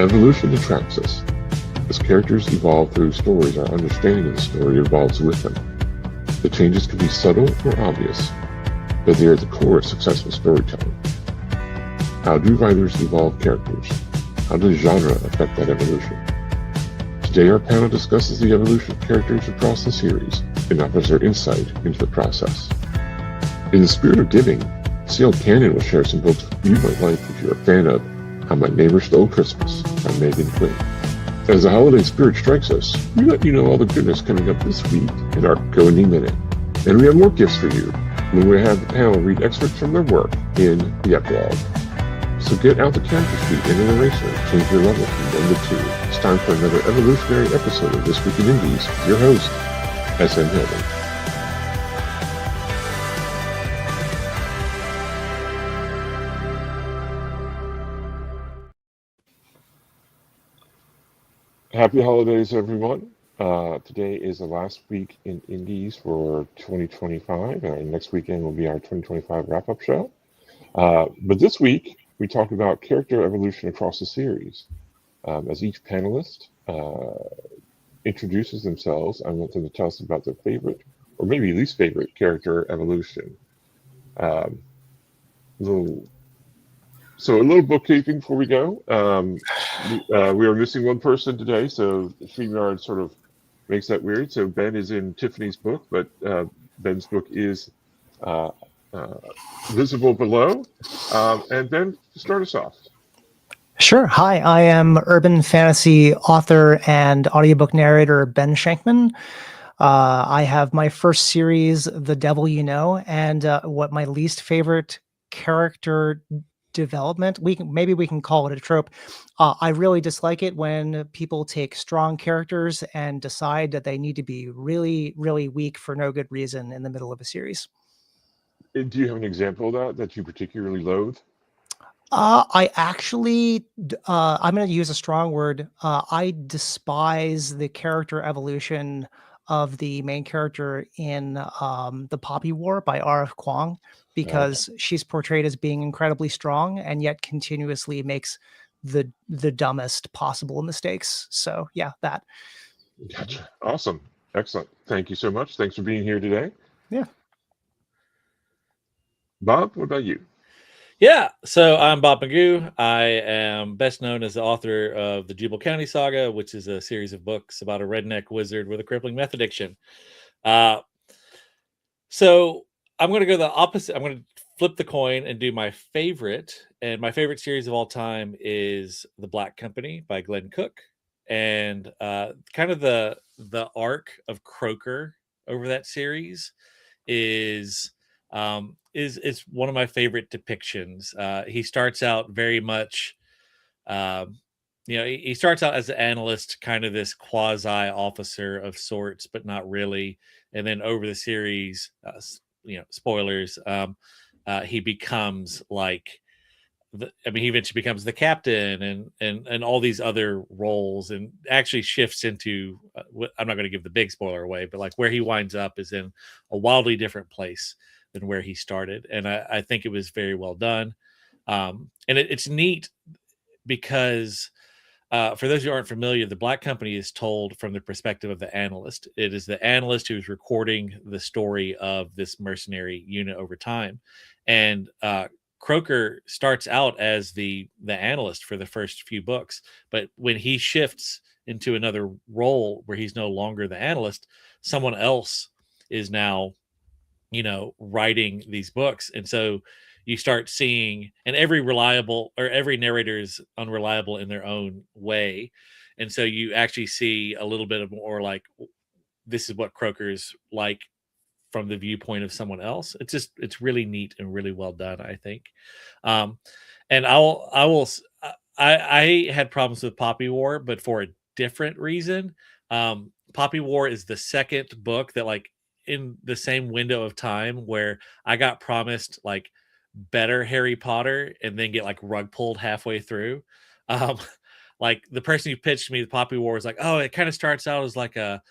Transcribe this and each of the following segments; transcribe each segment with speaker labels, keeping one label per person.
Speaker 1: Evolution attracts us. As characters evolve through stories, our understanding of the story evolves with them. The changes can be subtle or obvious, but they are at the core of successful storytelling. How do writers evolve characters? How does genre affect that evolution? Today our panel discusses the evolution of characters across the series and offers their insight into the process. In the spirit of giving, C.L. Cannon will share some books you might like if you're a fan of How My Neighbor Stole Christmas by Meghan Quinn. As the holiday spirit strikes us, we let you know all the goodness coming up this week in our Go-Indie Minute. And we have more gifts for you when we have the panel read excerpts from their work in the Epilogue. So get out the character sheet and an eraser and change your level from 1 to 2. It's time for another evolutionary episode of This Week in Indies with your host, S.M. Hillman. Happy holidays, everyone. Today is the last week in Indies for 2025. Next weekend will be our 2025 wrap-up show. But this week, we talk about character evolution across the series. As each panelist introduces themselves, I want them to tell us about their favorite, or maybe least favorite, character evolution. So a little bookkeeping before we go. We are missing one person today, so StreamYard sort of makes that weird. So Ben is in Tiffany's book, but Ben's book is visible below. And Ben, start us off.
Speaker 2: Sure. Hi, I am urban fantasy author and audiobook narrator Ben Shankman. I have my first series, The Devil You Know, and what my least favorite character development, maybe we can call it a trope. I really dislike it when people take strong characters and decide that they need to be really, really weak for no good reason in the middle of a series.
Speaker 1: Do you have an example of that you particularly loathe?
Speaker 2: I actually, I'm going to use a strong word. I despise the character evolution of the main character in The Poppy War by R.F. Kuang, because she's portrayed as being incredibly strong and yet continuously makes the dumbest possible mistakes. So yeah, that.
Speaker 1: Gotcha. Awesome. Excellent. Thank you so much. Thanks for being here today.
Speaker 2: Yeah.
Speaker 1: Bob, what about you?
Speaker 3: Yeah, so I'm Bob Magoo. I am best known as the author of the Jubal County Saga, which is a series of books about a redneck wizard with a crippling meth addiction. So I'm going to go the opposite. I'm going to flip the coin and do my favorite. And my favorite series of all time is The Black Company by Glenn Cook. And kind of the arc of Croker over that series is one of my favorite depictions. He starts out very much, he starts out as an analyst, kind of this quasi officer of sorts, but not really. And then over the series, spoilers, he becomes like, he eventually becomes the captain and all these other roles, and actually shifts into, I'm not going to give the big spoiler away, but like where he winds up is in a wildly different place than where he started. And I think it was very well done. And it's neat because for those who aren't familiar, The Black Company is told from the perspective of the analyst. It is the analyst who's recording the story of this mercenary unit over time. And Croker starts out as the analyst for the first few books, but when he shifts into another role where he's no longer the analyst, someone else is now, writing these books. And so you start seeing, and every narrator is unreliable in their own way. And so you actually see a little bit of more like, this is what Croker's like from the viewpoint of someone else. It's really neat and really well done, I think. And I had problems with Poppy War, but for a different reason. Poppy War is the second book that, like, in the same window of time where I got promised like better Harry Potter and then get like rug pulled halfway through. Like the person who pitched me the Poppy War was like, oh, it kind of starts out as like a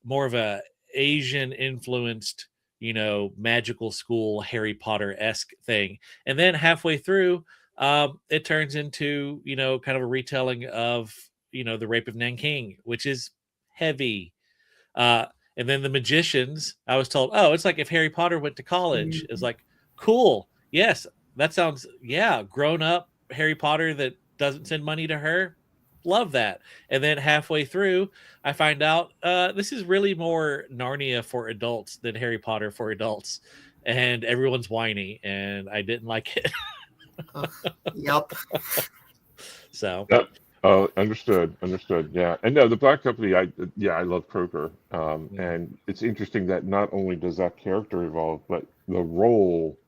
Speaker 3: more of a Asian influenced, magical school Harry Potter-esque thing. And then halfway through, it turns into, kind of a retelling of, the rape of Nanking, which is heavy. And then the magicians, I was told, oh, it's like if Harry Potter went to college. It's like, cool. Yes, that sounds, grown up Harry Potter that doesn't send money to her. Love that. And then halfway through, I find out this is really more Narnia for adults than Harry Potter for adults. And everyone's whiny, and I didn't like it.
Speaker 4: Yep.
Speaker 3: So.
Speaker 1: Yep. Understood. Yeah. And no, the Black Company, I love Croker. And it's interesting that not only does that character evolve, but the role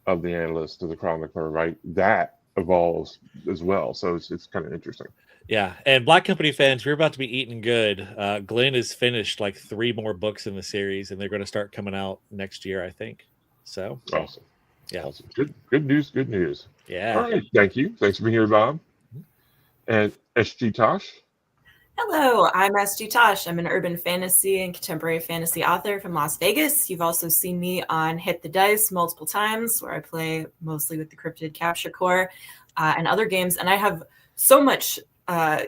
Speaker 1: of the analyst to the chronicler, right? That evolves as well. So it's kind of interesting.
Speaker 3: Yeah. And Black Company fans, we're about to be eating good. Glenn has finished like 3 more books in the series, and they're going to start coming out next year, I think. So
Speaker 1: awesome.
Speaker 3: Yeah.
Speaker 1: Awesome. Good news.
Speaker 3: Yeah.
Speaker 1: All right. Thank you. Thanks for being here, Bob. And SG Tosh.
Speaker 4: Hello, I'm SG Tosh. I'm an urban fantasy and contemporary fantasy author from Las Vegas. You've also seen me on Hit the Dice multiple times, where I play mostly with the Cryptid Capture Corps and other games. And I have so much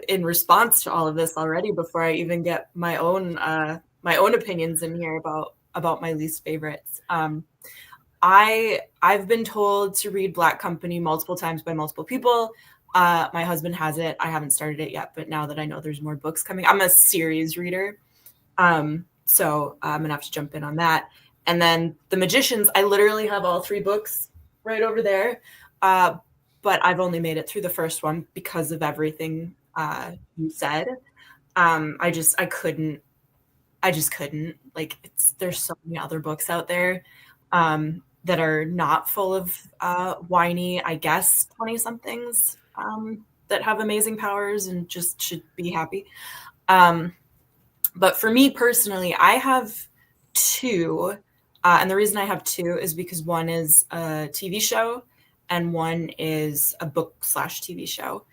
Speaker 4: in response to all of this already before I even get my own opinions in here about my least favorites. I've been told to read Black Company multiple times by multiple people. My husband has it. I haven't started it yet, but now that I know there's more books coming, I'm a series reader. So I'm gonna have to jump in on that. And then The Magicians, I literally have all 3 books right over there. But I've only made it through the first one because of everything you said. I just couldn't. Like, there's so many other books out there that are not full of whiny, I guess, 20-somethings that have amazing powers and just should be happy. But for me personally, I have 2. And the reason I have 2 is because one is a TV show and one is a book/TV show.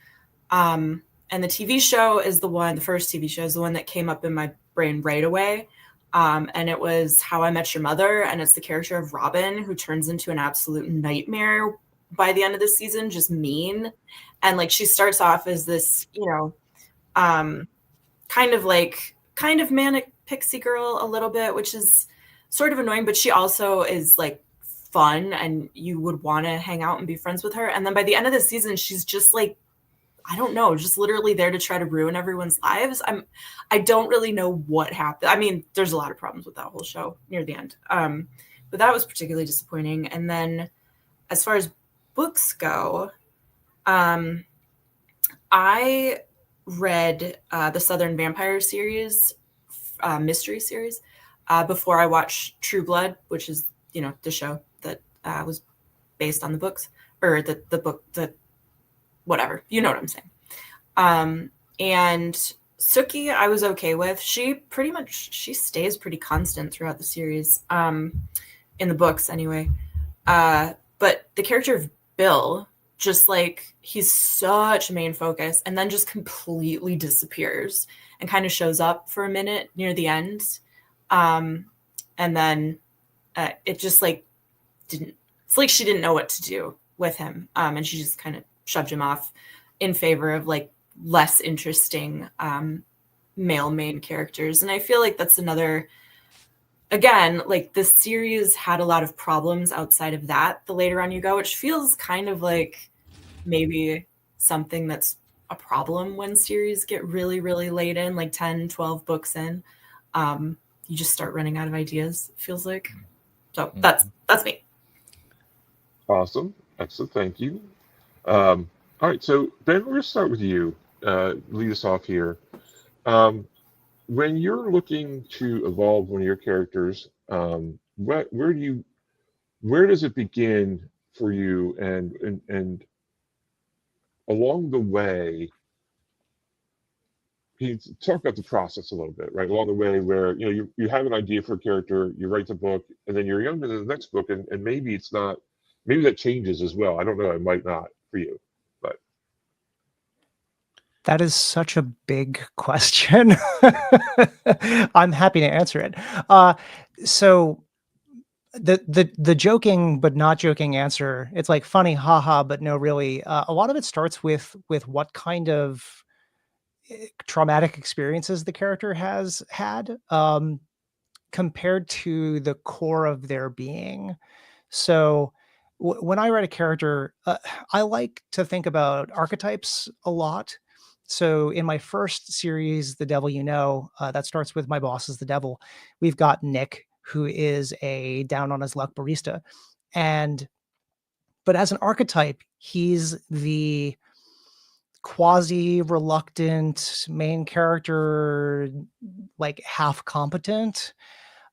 Speaker 4: And the TV show is the first TV show is the one that came up in my brain right away. And it was How I Met Your Mother. And it's the character of Robin, who turns into an absolute nightmare by the end of the season, just mean. And like, she starts off as this, kind of manic pixie girl a little bit, which is sort of annoying, but she also is like fun and you would want to hang out and be friends with her. And then by the end of the season, she's just like, I don't know, just literally there to try to ruin everyone's lives. I don't really know what happened. I mean, there's a lot of problems with that whole show near the end. But that was particularly disappointing. And then as far as books go, I read the Southern Vampire series, mystery series, before I watched True Blood, which is, the show that was based on the books, or the book, whatever, you know what I'm saying. And Sookie, I was okay with. She stays pretty constant throughout the series, in the books anyway. But the character of Bill, just like, he's such a main focus and then just completely disappears and kind of shows up for a minute near the end. And then it just like it's like she didn't know what to do with him. And she just kind of shoved him off in favor of like less interesting male main characters. And I feel like that's another, again, like this series had a lot of problems outside of that the later on you go, which feels kind of like maybe something that's a problem when series get really, really late in, like 10, 12 books in. You just start running out of ideas, it feels like. So that's me.
Speaker 1: Awesome. Excellent. Thank you. All right. So Ben, we're going to start with you. Lead us off here. When you're looking to evolve one of your characters, where does it begin for you, and along the way, can you talk about the process a little bit, right? Along the way, where you have an idea for a character, you write the book, and then you're young to the next book, and maybe it's not, maybe that changes as well. I don't know. It might not for you, but
Speaker 2: that is such a big question. I'm happy to answer it. So the joking but not joking answer, it's like funny, haha, but no, really. A lot of it starts with what kind of traumatic experiences the character has had, compared to the core of their being. So when I write a character, I like to think about archetypes a lot. So in my first series, The Devil You Know, that starts with my boss is the devil. We've got Nick, who is a down on his luck barista. But as an archetype, he's the quasi reluctant main character, like half competent.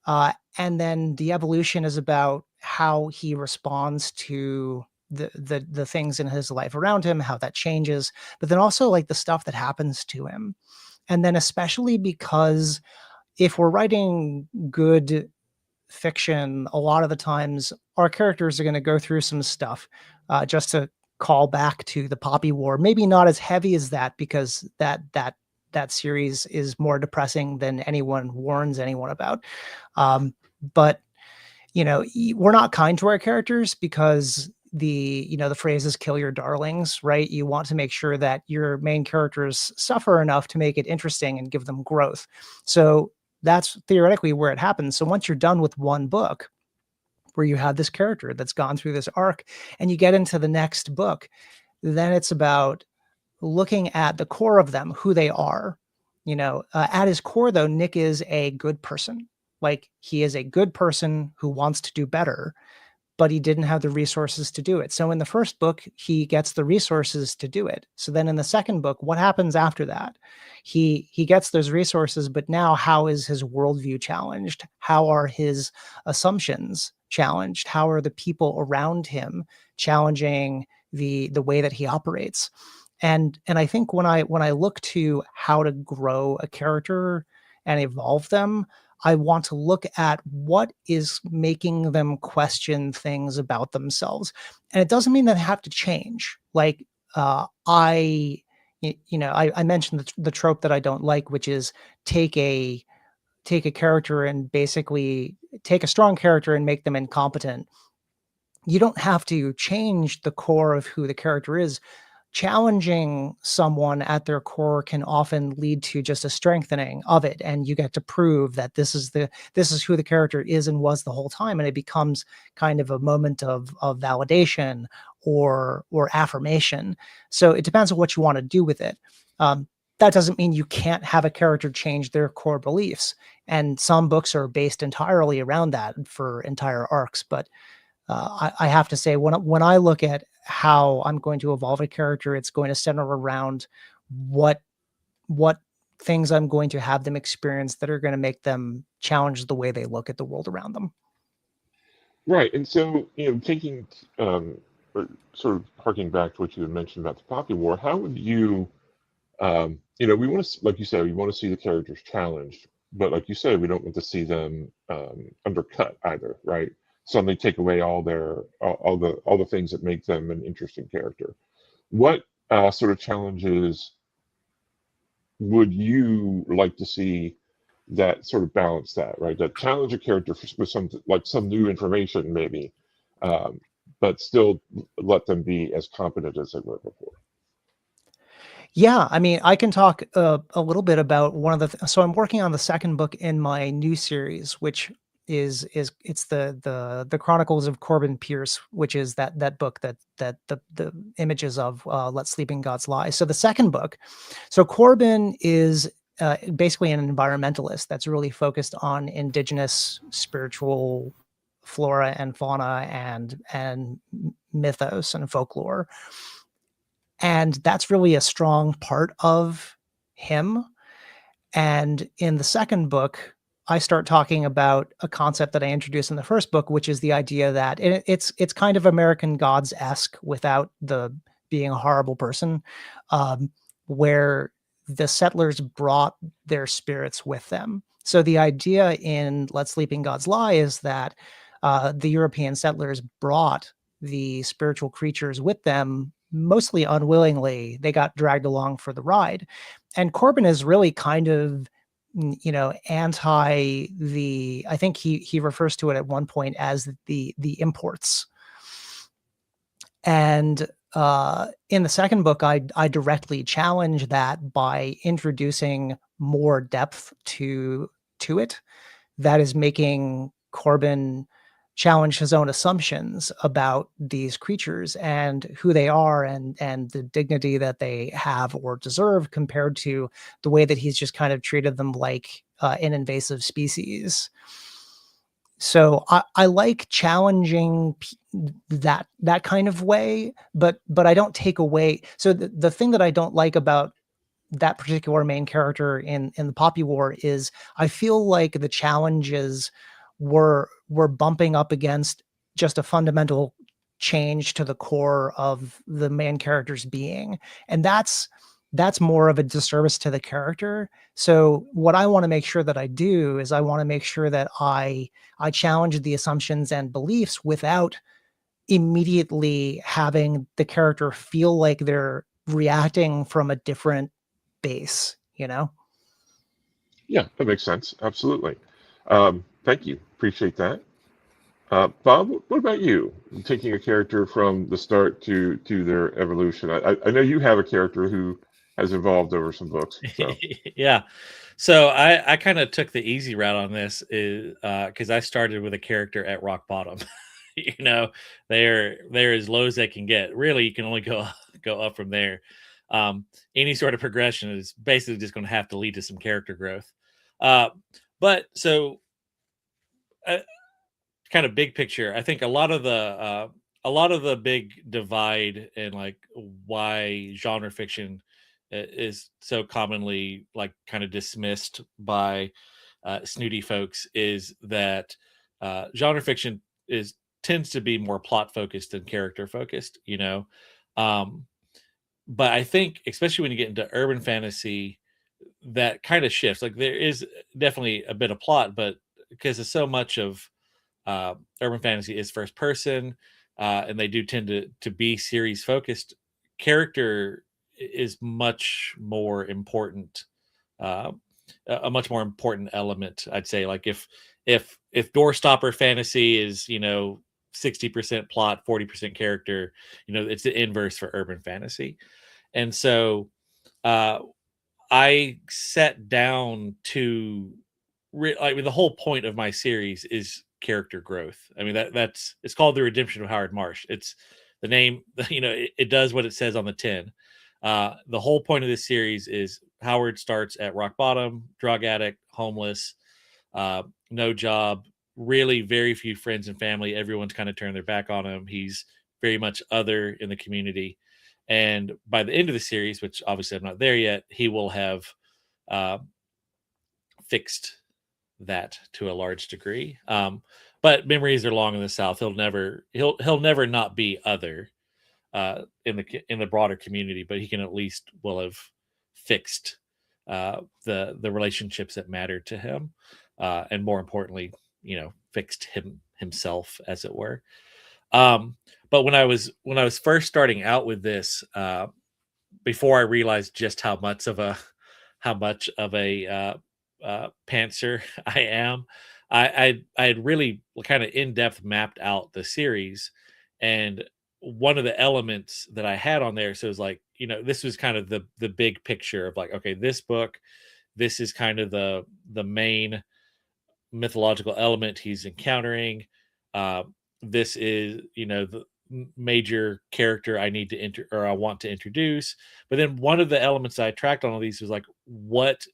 Speaker 2: And then the evolution is about how he responds to the things in his life around him, how that changes, but then also like the stuff that happens to him. And then especially because if we're writing good fiction, a lot of the times our characters are going to go through some stuff, just to call back to the Poppy War. Maybe not as heavy as that, because that series is more depressing than anyone warns anyone about. But we're not kind to our characters because the phrase is kill your darlings, right? You want to make sure that your main characters suffer enough to make it interesting and give them growth. So that's theoretically where it happens. So once you're done with one book where you have this character that's gone through this arc and you get into the next book, then it's about looking at the core of them, who they are. At his core, though, Nick is a good person. Like, he is a good person who wants to do better, but he didn't have the resources to do it. So in the first book, he gets the resources to do it. So then in the second book, what happens after that? He gets those resources, but now how is his worldview challenged? How are his assumptions challenged? How are the people around him challenging the way that he operates? And I think when I look to how to grow a character and evolve them, I want to look at what is making them question things about themselves. And it doesn't mean that they have to change. Like, I mentioned the trope that I don't like, which is take a character and basically take a strong character and make them incompetent. You don't have to change the core of who the character is. Challenging someone at their core can often lead to just a strengthening of it, and you get to prove that this is who the character is and was the whole time, and it becomes kind of a moment of validation or affirmation. So it depends on what you want to do with it. That doesn't mean you can't have a character change their core beliefs, and some books are based entirely around that for entire arcs. But I have to say, when I look at how I'm going to evolve a character, it's going to center around what things I'm going to have them experience that are going to make them challenge the way they look at the world around them.
Speaker 1: Right. And so, taking, or sort of harking back to what you had mentioned about the Poppy War, how would you, we want to, like you said, we want to see the characters challenged, but like you said, we don't want to see them undercut either, right? Suddenly take away all the things that make them an interesting character. What sort of challenges would you like to see that sort of balance that, right? That challenge a character with some new information, maybe, but still let them be as competent as they were before.
Speaker 2: Yeah, I mean, I can talk a little bit about one of the. So I'm working on the second book in my new series, which is it's the Chronicles of Corbin Pierce, which is that book that the images of Let Sleeping Gods Lie. So the second book, so Corbin is basically an environmentalist that's really focused on indigenous spiritual flora and fauna and mythos and folklore. And that's really a strong part of him. And in the second book, I start talking about a concept that I introduced in the first book, which is the idea that it's kind of American Gods-esque without the being a horrible person, where the settlers brought their spirits with them. So the idea in Let Sleeping Gods Lie is that the European settlers brought the spiritual creatures with them, mostly unwillingly. They got dragged along for the ride. And Corbin is really kind of anti the, I think he refers to it at one point as the imports. And in the second book, I directly challenge that by introducing more depth to it. That is making Corbin challenge his own assumptions about these creatures and who they are, and the dignity that they have or deserve, compared to the way that he's just kind of treated them like an invasive species. So I like challenging that kind of way, but I don't take away. So the thing that I don't like about that particular main character in the Poppy War is I feel like the challenges were bumping up against just a fundamental change to the core of the main character's being, and that's more of a disservice to the character. So what I want to make sure that I do is I want to make sure that I challenge the assumptions and beliefs without immediately having the character feel like they're reacting from a different base,
Speaker 1: Yeah, that makes sense. Absolutely. Thank you. Appreciate that. Bob, what about you? Taking a character from the start to their evolution. I know you have a character who has evolved over some books. So.
Speaker 3: Yeah. So I kind of took the easy route on this, is because I started with a character at rock bottom. They're as low as they can get. Really, you can only go up from there. Any sort of progression is basically just going to have to lead to some character growth. But so, kind of big picture, I think a lot of the big divide and like why genre fiction is so commonly like kind of dismissed by snooty folks is that genre fiction tends to be more plot focused than character focused, but I think especially when you get into urban fantasy, that kind of shifts. Like there is definitely a bit of plot, but because so much of urban fantasy is first person, and they do tend to be series focused, character is much more important, uh, a much more important element, I'd say. Like if doorstopper fantasy is 60% plot, 40% character, it's the inverse for urban fantasy. And so I sat down to the whole point of my series is character growth. I mean, that's it's called The Redemption of Howard Marsh. It's the name, it does what it says on the tin. The whole point of this series is Howard starts at rock bottom, drug addict, homeless, no job, really very few friends and family. Everyone's kind of turned their back on him. He's very much other in the community. And by the end of the series, which obviously I'm not there yet, he will have fixed that to a large degree. But memories are long in the South. He'll never not be other in the broader community, but he can at least will have fixed the relationships that matter to him, and more importantly, fixed himself, as it were. But when I was first starting out with this, before I realized just how much of a pantser I am, I had really kind of in depth mapped out the series, and one of the elements that I had on there, so it was like, this was kind of the big picture of like, okay, this book, this is kind of the main mythological element he's encountering. This is the major character I need to I want to introduce. But then one of the elements I tracked on all these was like, what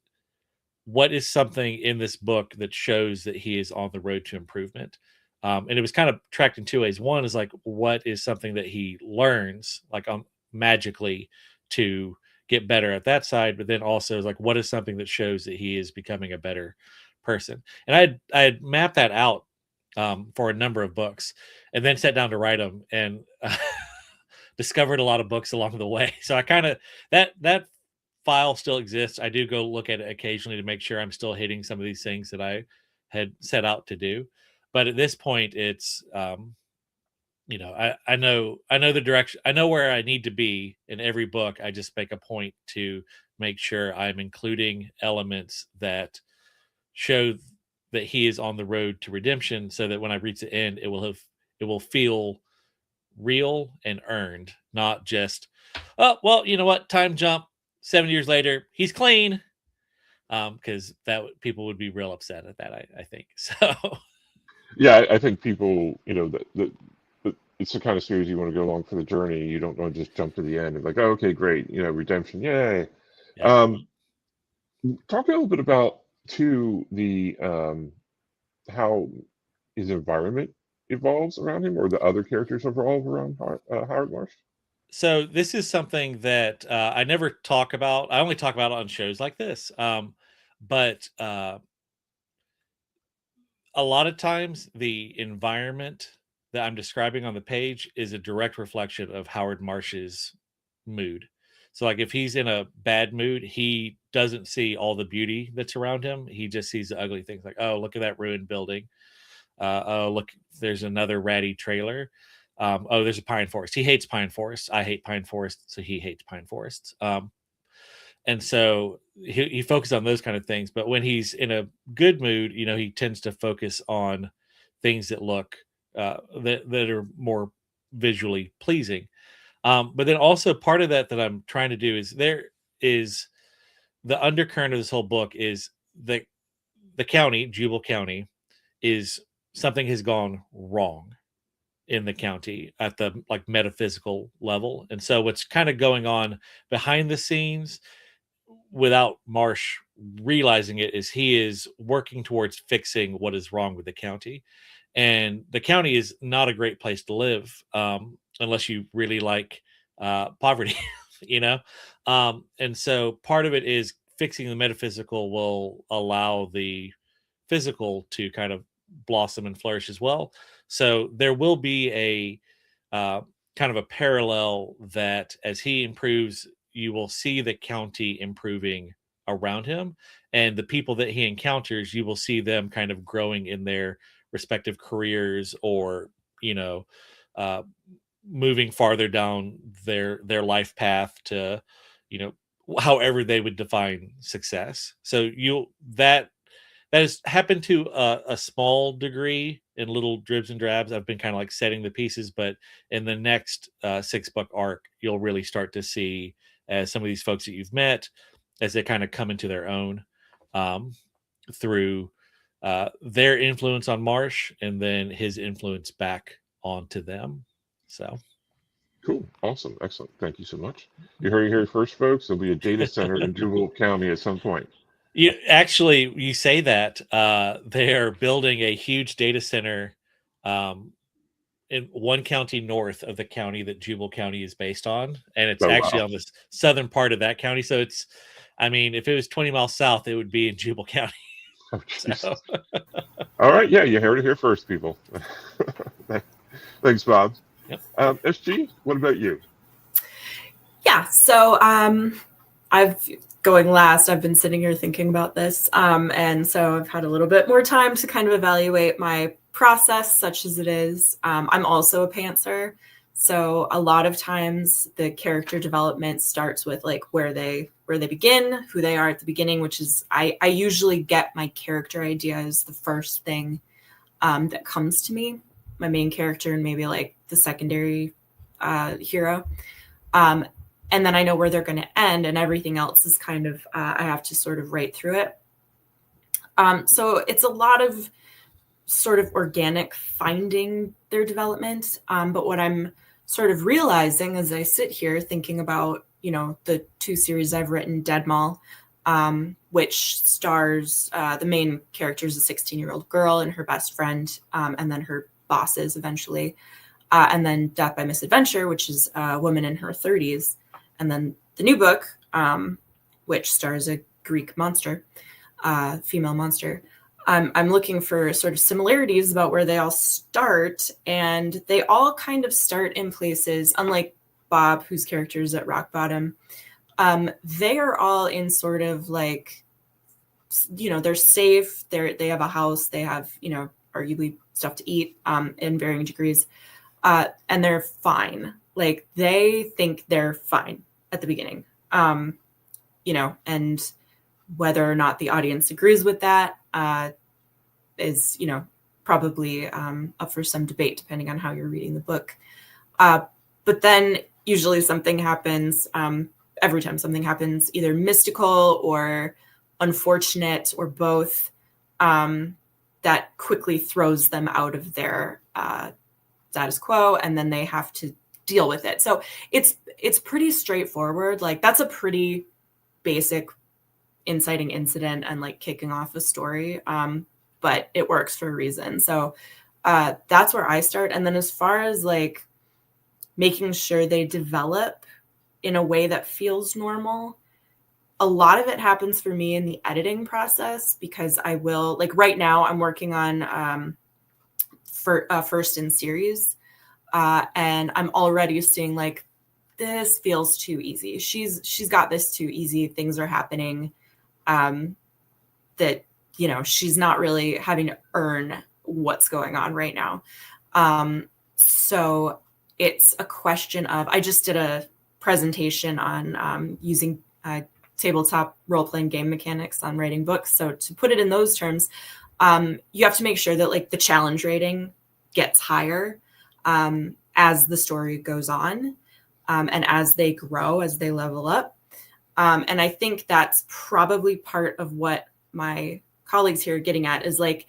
Speaker 3: is something in this book that shows that he is on the road to improvement? And it was kind of tracked in two ways. One is like, what is something that he learns like magically to get better at that side? But then also is like, what is something that shows that he is becoming a better person? And I had mapped that out for a number of books, and then sat down to write them, and discovered a lot of books along the way. So I kind of that file still exists. I do go look at it occasionally to make sure I'm still hitting some of these things that I had set out to do. But at this point, it's I know the direction, I know where I need to be in every book. I just make a point to make sure I'm including elements that show that he is on the road to redemption, so that when I reach the end, it will feel real and earned, not just, oh well, you know what, time jump 7 years later, he's clean. Because people would be real upset at that, I think. So
Speaker 1: Yeah, I think people, it's the kind of series you want to go along for the journey. You don't want to just jump to the end and like, oh, okay, great, redemption, yay.
Speaker 3: yeah.
Speaker 1: Talk a little bit about too the how his environment evolves around him, or the other characters evolve around Howard Marsh.
Speaker 3: So this is something that I never talk about. I only talk about it on shows like this. But a lot of times the environment that I'm describing on the page is a direct reflection of Howard Marsh's mood. So like if he's in a bad mood, he doesn't see all the beauty that's around him. He just sees the ugly things, like, oh, look at that ruined building. Oh, look, there's another ratty trailer. Oh, there's a pine forest. He hates pine forests. I hate pine forests, so he hates pine forests. And so he focuses on those kind of things. But when he's in a good mood, he tends to focus on things that look that are more visually pleasing. But then also part of that I'm trying to do is there is the undercurrent of this whole book is the county, Jubal County, is something has gone wrong in the county at the metaphysical level. And so what's kind of going on behind the scenes without Marsh realizing it is he is working towards fixing what is wrong with the county. And the county is not a great place to live unless you really like poverty, and so part of it is fixing the metaphysical will allow the physical to kind of blossom and flourish as well. So there will be a kind of a parallel that as he improves, you will see the county improving around him, and the people that he encounters, you will see them kind of growing in their respective careers, or moving farther down their life path to however they would define success. So that has happened to a small degree in little dribs and drabs. I've been kind of like setting the pieces, but in the next 6-book arc, you'll really start to see as some of these folks that you've met, as they kind of come into their own through their influence on Marsh, and then his influence back onto them. So
Speaker 1: cool, awesome, excellent. Thank you so much. You heard it here first, folks. There'll be a data center in Jubal County at some point.
Speaker 3: You say that they are building a huge data center in one county north of the county that Jubal County is based on, and it's actually on the southern part of that county. So it's, if it was 20 miles south, it would be in Jubal County.
Speaker 1: Oh, so. All right, yeah, you heard it here first, people. Thanks, Bob.
Speaker 3: Yep.
Speaker 1: SG, what about you?
Speaker 4: Yeah, so going last, I've been sitting here thinking about this, and so I've had a little bit more time to kind of evaluate my process, such as it is. I'm also a pantser, so a lot of times the character development starts with like where they begin, who they are at the beginning, which is I usually get my character idea as the first thing that comes to me, my main character and maybe like the secondary hero. And then I know where they're going to end, and everything else is kind of, I have to sort of write through it. So it's a lot of sort of organic finding their development. But what I'm sort of realizing as I sit here thinking about, the 2 series I've written, Dead Mall, which stars the main character is a 16-year-old girl and her best friend, and then her bosses eventually. And then Death by Misadventure, which is a woman in her 30s. And then the new book, which stars a Greek monster, female monster. I'm looking for sort of similarities about where they all start. And they all kind of start in places, unlike Bob, whose character is at rock bottom. They are all in sort of like, they're safe. They have a house. They have, arguably stuff to eat in varying degrees. And they're fine. Like they think they're fine at the beginning, and whether or not the audience agrees with that, is, probably up for some debate depending on how you're reading the book. But then usually something happens, every time something happens, either mystical or unfortunate or both, that quickly throws them out of their status quo, and then they have to deal with it. So it's pretty straightforward. Like, that's a pretty basic inciting incident and like kicking off a story, but it works for a reason. So that's where I start. And then as far as like making sure they develop in a way that feels normal, a lot of it happens for me in the editing process, because I will, like right now I'm working on first in series, and I'm already seeing like, this feels too easy. She's got this too easy. Things are happening that, she's not really having to earn what's going on right now. So it's a question of, I just did a presentation on using tabletop role-playing game mechanics on writing books. So to put it in those terms, you have to make sure that like the challenge rating gets higher as the story goes on, and as they grow, as they level up. And I think that's probably part of what my colleagues here are getting at, is like,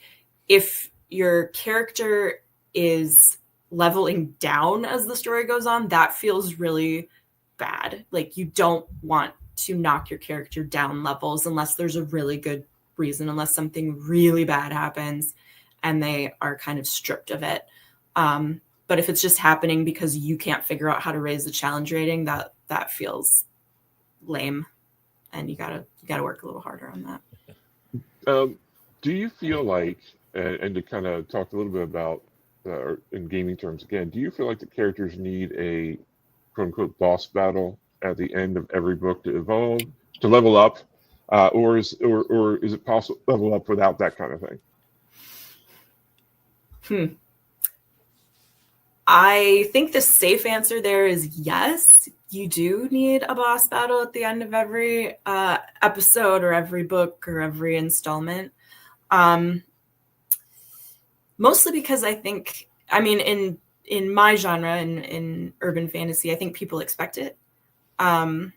Speaker 4: if your character is leveling down as the story goes on, that feels really bad. Like, you don't want to knock your character down levels unless there's a really good reason, unless something really bad happens and they are kind of stripped of it. But if it's just happening because you can't figure out how to raise the challenge rating, that feels lame, and you gotta work a little harder on that.
Speaker 1: Do you feel like, and to kind of talk a little bit about, in gaming terms again, do you feel like the characters need a quote unquote boss battle at the end of every book to evolve, to level up, or is it possible to level up without that kind of thing?
Speaker 4: I think the safe answer there is yes. You do need a boss battle at the end of every episode or every book or every installment. Mostly because I think, in my genre, in urban fantasy, I think people expect it. You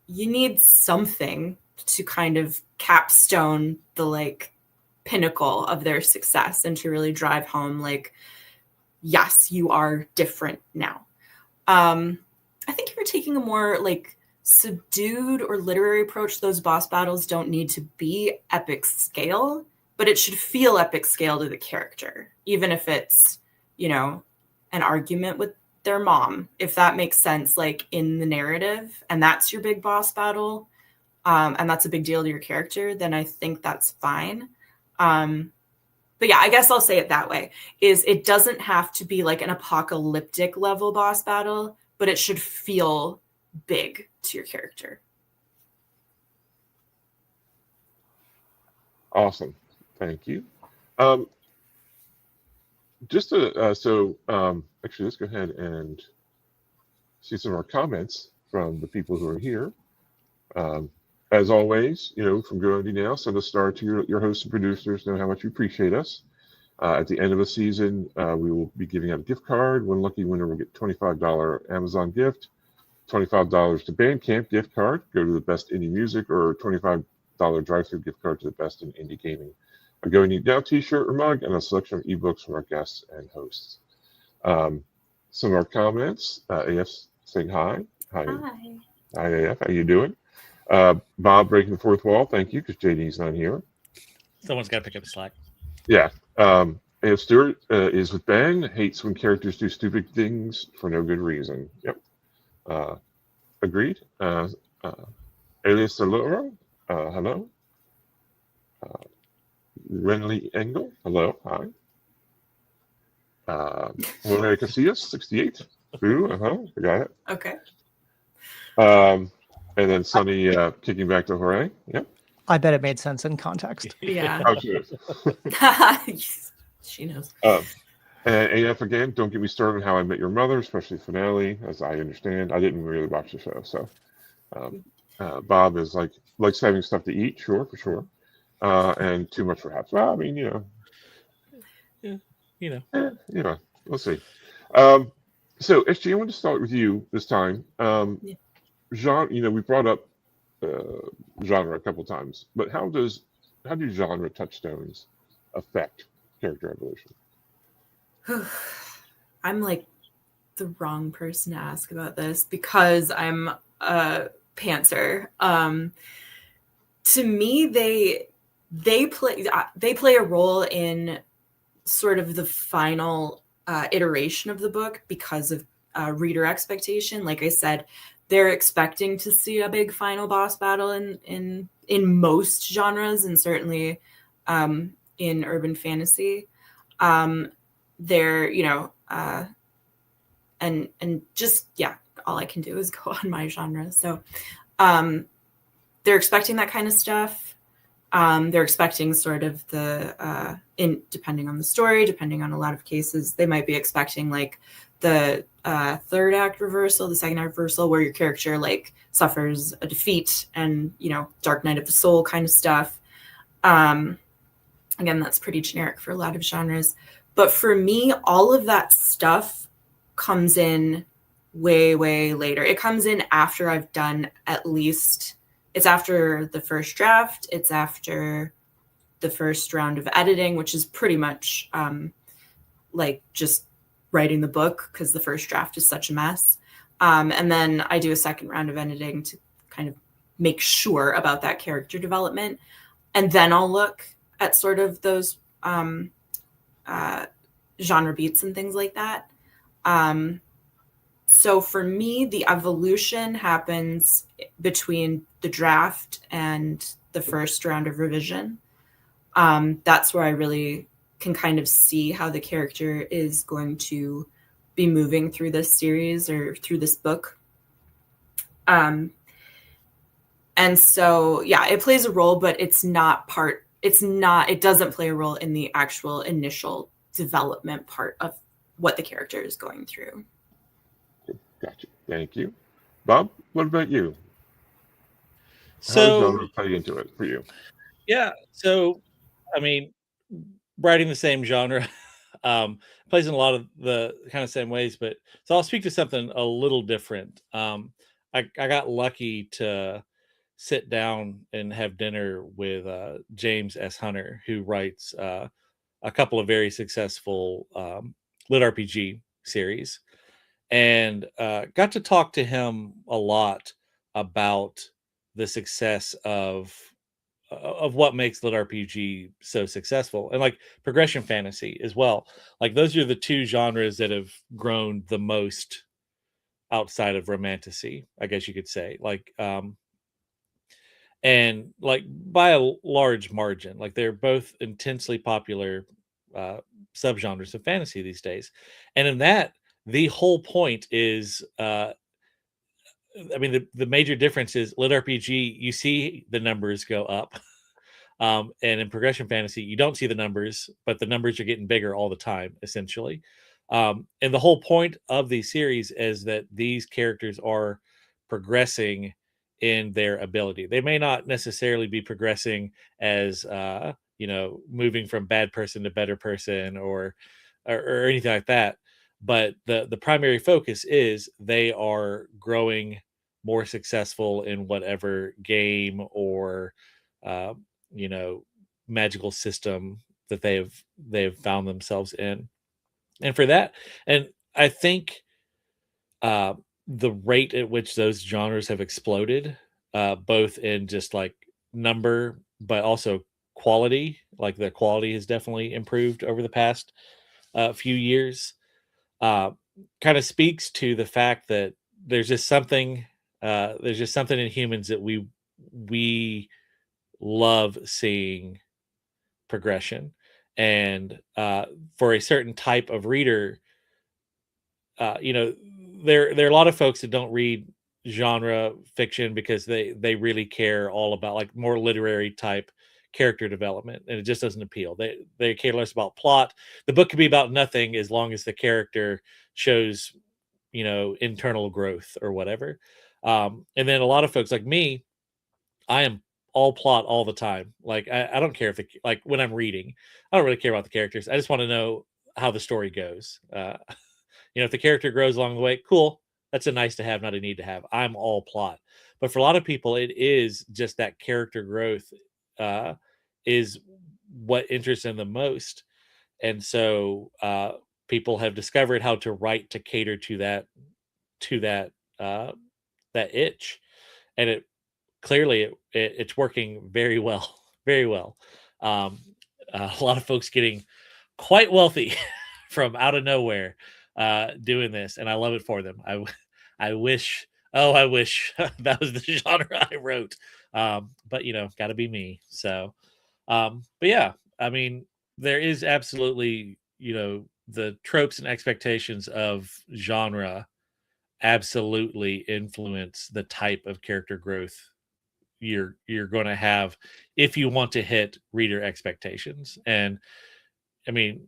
Speaker 4: need something to kind of capstone the like pinnacle of their success, and to really drive home like, yes, you are different now. I think if you're taking a more like subdued or literary approach, those boss battles don't need to be epic scale, but it should feel epic scale to the character, even if it's, an argument with their mom, if that makes sense, like in the narrative, and that's your big boss battle, and that's a big deal to your character, then I think that's fine. But yeah, I guess I'll say it that way, is it doesn't have to be like an apocalyptic level boss battle, but it should feel big to your character.
Speaker 1: Awesome. Thank you. Actually, let's go ahead and see some of our comments from the people who are here. As always, from GoAndy now, send a star to your hosts and producers, know how much you appreciate us. At the end of the season, we will be giving out a gift card. One lucky winner will get $25 Amazon gift, $25 to Bandcamp gift card, go to the best indie music, or $25 drive-through gift card to the best in indie gaming. A GoAndy Now t-shirt or mug, and a selection of ebooks from our guests and hosts. Some of our comments, AF saying hi. Hi, AF, how you doing? Bob breaking the fourth wall, thank you, because JD's not here.
Speaker 3: Someone's got to pick up the slack.
Speaker 1: Yeah. AF Stewart is with Bang, hates when characters do stupid things for no good reason. Yep. Agreed. Alias Saloro, hello. Renly Engel, hello, hi. Jorge Casillas, 68. Ooh, I got it.
Speaker 4: Okay.
Speaker 1: And then Sunny kicking back to Jorge. Yep.
Speaker 2: I bet it made sense in context.
Speaker 4: Yeah.
Speaker 1: Oh, she is.
Speaker 4: She knows.
Speaker 1: And AF again, don't get me started on How I Met Your Mother, especially the finale, as I understand. I didn't really watch the show, so Bob is likes having stuff to eat, sure, for sure. and too much perhaps. Well, I mean,
Speaker 3: Yeah,
Speaker 1: we'll see. So SG, I want to start with you this time.
Speaker 4: Yeah.
Speaker 1: Genre, we brought up genre a couple times, but how do genre touchstones affect character evolution?
Speaker 4: I'm like the wrong person to ask about this because I'm a pantser. To me, they play a role in sort of the final iteration of the book because of reader expectation. Like I said, they're expecting to see a big final boss battle in most genres, and certainly in urban fantasy. They're and just all I can do is go on my genre. So they're expecting that kind of stuff. They're expecting sort of the depending on the story, depending on a lot of cases, they might be expecting like the third act reversal, the second act reversal, where your character like suffers a defeat and dark night of the soul kind of stuff. Again, that's pretty generic for a lot of genres, but for me, all of that stuff comes in way later. It comes in after I've done it's after the first draft. It's after the first round of editing, which is pretty much like just writing the book because the first draft is such a mess. And then I do a second round of editing to kind of make sure about that character development. And then I'll look at sort of those genre beats and things like that. So for me, the evolution happens between the draft and the first round of revision. That's where I really can kind of see how the character is going to be moving through this series or through this book. And so, it plays a role, but it doesn't play a role in the actual initial development part of what the character is going through.
Speaker 1: Gotcha. Thank you. Bob, what about you?
Speaker 3: So,
Speaker 1: how does genre play into it for you?
Speaker 3: Yeah. So, I mean, writing the same genre plays in a lot of the kind of same ways, but so I'll speak to something a little different. I got lucky to sit down and have dinner with James S. Hunter, who writes a couple of very successful lit RPG series, and got to talk to him a lot about the success of what makes lit RPG so successful, and like progression fantasy as well. Like those are the two genres that have grown the most outside of romantasy, I guess you could say. Like and like by a large margin, like they're both intensely popular subgenres of fantasy these days. And in that, the whole point is I mean, the major difference is lit RPG, you see the numbers go up. And in progression fantasy, you don't see the numbers, but the numbers are getting bigger all the time, essentially. And the whole point of these series is that these characters are progressing in their ability. They may not necessarily be progressing as moving from bad person to better person or anything like that. But the primary focus is they are growing more successful in whatever game or magical system that they've found themselves in. And for that, and I think the rate at which those genres have exploded, both in just like number but also quality, like the quality has definitely improved over the past few years, kind of speaks to the fact that there's just something in humans that we love seeing progression. And for a certain type of reader, there are a lot of folks that don't read genre fiction because they really care all about like more literary type character development, and it just doesn't appeal. They care less about plot. The book could be about nothing as long as the character shows internal growth or whatever. And then a lot of folks like me, I am all plot all the time. Like I don't care if like when I'm reading, I don't really care about the characters. I just want to know how the story goes. If the character grows along the way, cool. That's a nice to have, not a need to have. I'm all plot. But for a lot of people, it is just that character growth is what interests them the most. And so people have discovered how to write to cater to that itch, and it clearly it's working very well, very well. A lot of folks getting quite wealthy from out of nowhere doing this, and I love it for them. I wish that was the genre I wrote, but got to be me. So but yeah, I mean, there is absolutely the tropes and expectations of genre absolutely influence the type of character growth you're going to have if you want to hit reader expectations. And I mean,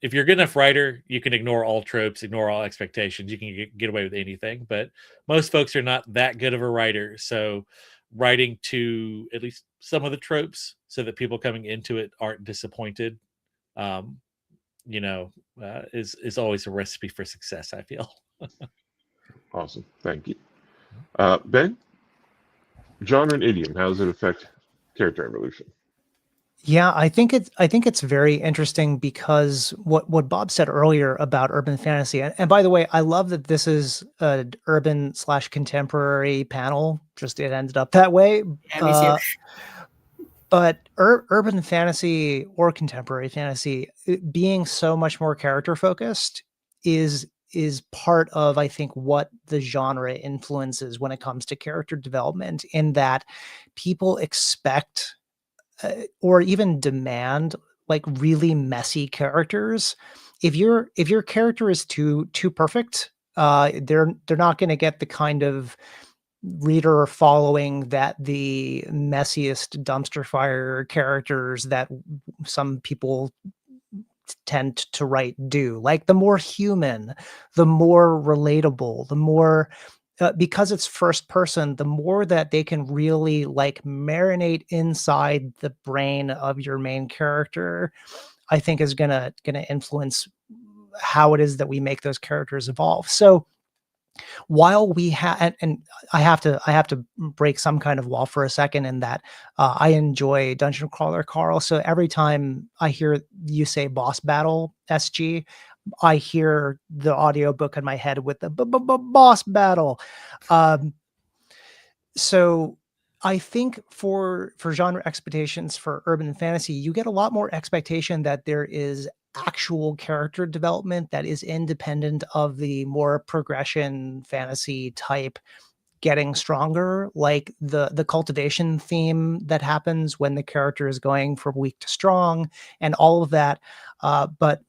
Speaker 3: if you're a good enough writer, you can ignore all tropes, ignore all expectations. You can get away with anything. But most folks are not that good of a writer. So writing to at least some of the tropes so that people coming into it aren't disappointed, is always a recipe for success, I feel.
Speaker 1: Awesome. Thank you. Ben, genre and idiom, how does it affect character evolution?
Speaker 2: Yeah, I think it's very interesting because what Bob said earlier about urban fantasy, and by the way, I love that this is an urban/contemporary panel. Just it ended up that way.
Speaker 4: Yeah, me too.
Speaker 2: But urban fantasy or contemporary fantasy being so much more character focused is part of, I think, what the genre influences when it comes to character development, in that people expect or even demand like really messy characters. If your character is too perfect, they're not going to get the kind of reader following that the messiest dumpster fire characters that some people tend to write do. Like the more human, the more relatable, the more because it's first person, the more that they can really like marinate inside the brain of your main character, I think is gonna influence how it is that we make those characters evolve. So while we have, and I have to break some kind of wall for a second, in that I enjoy Dungeon Crawler Carl. So every time I hear you say boss battle SG, I hear the audiobook in my head with the boss battle. So I think for genre expectations for urban fantasy, you get a lot more expectation that there is actual character development that is independent of the more progression fantasy type getting stronger, like the cultivation theme that happens when the character is going from weak to strong and all of that. But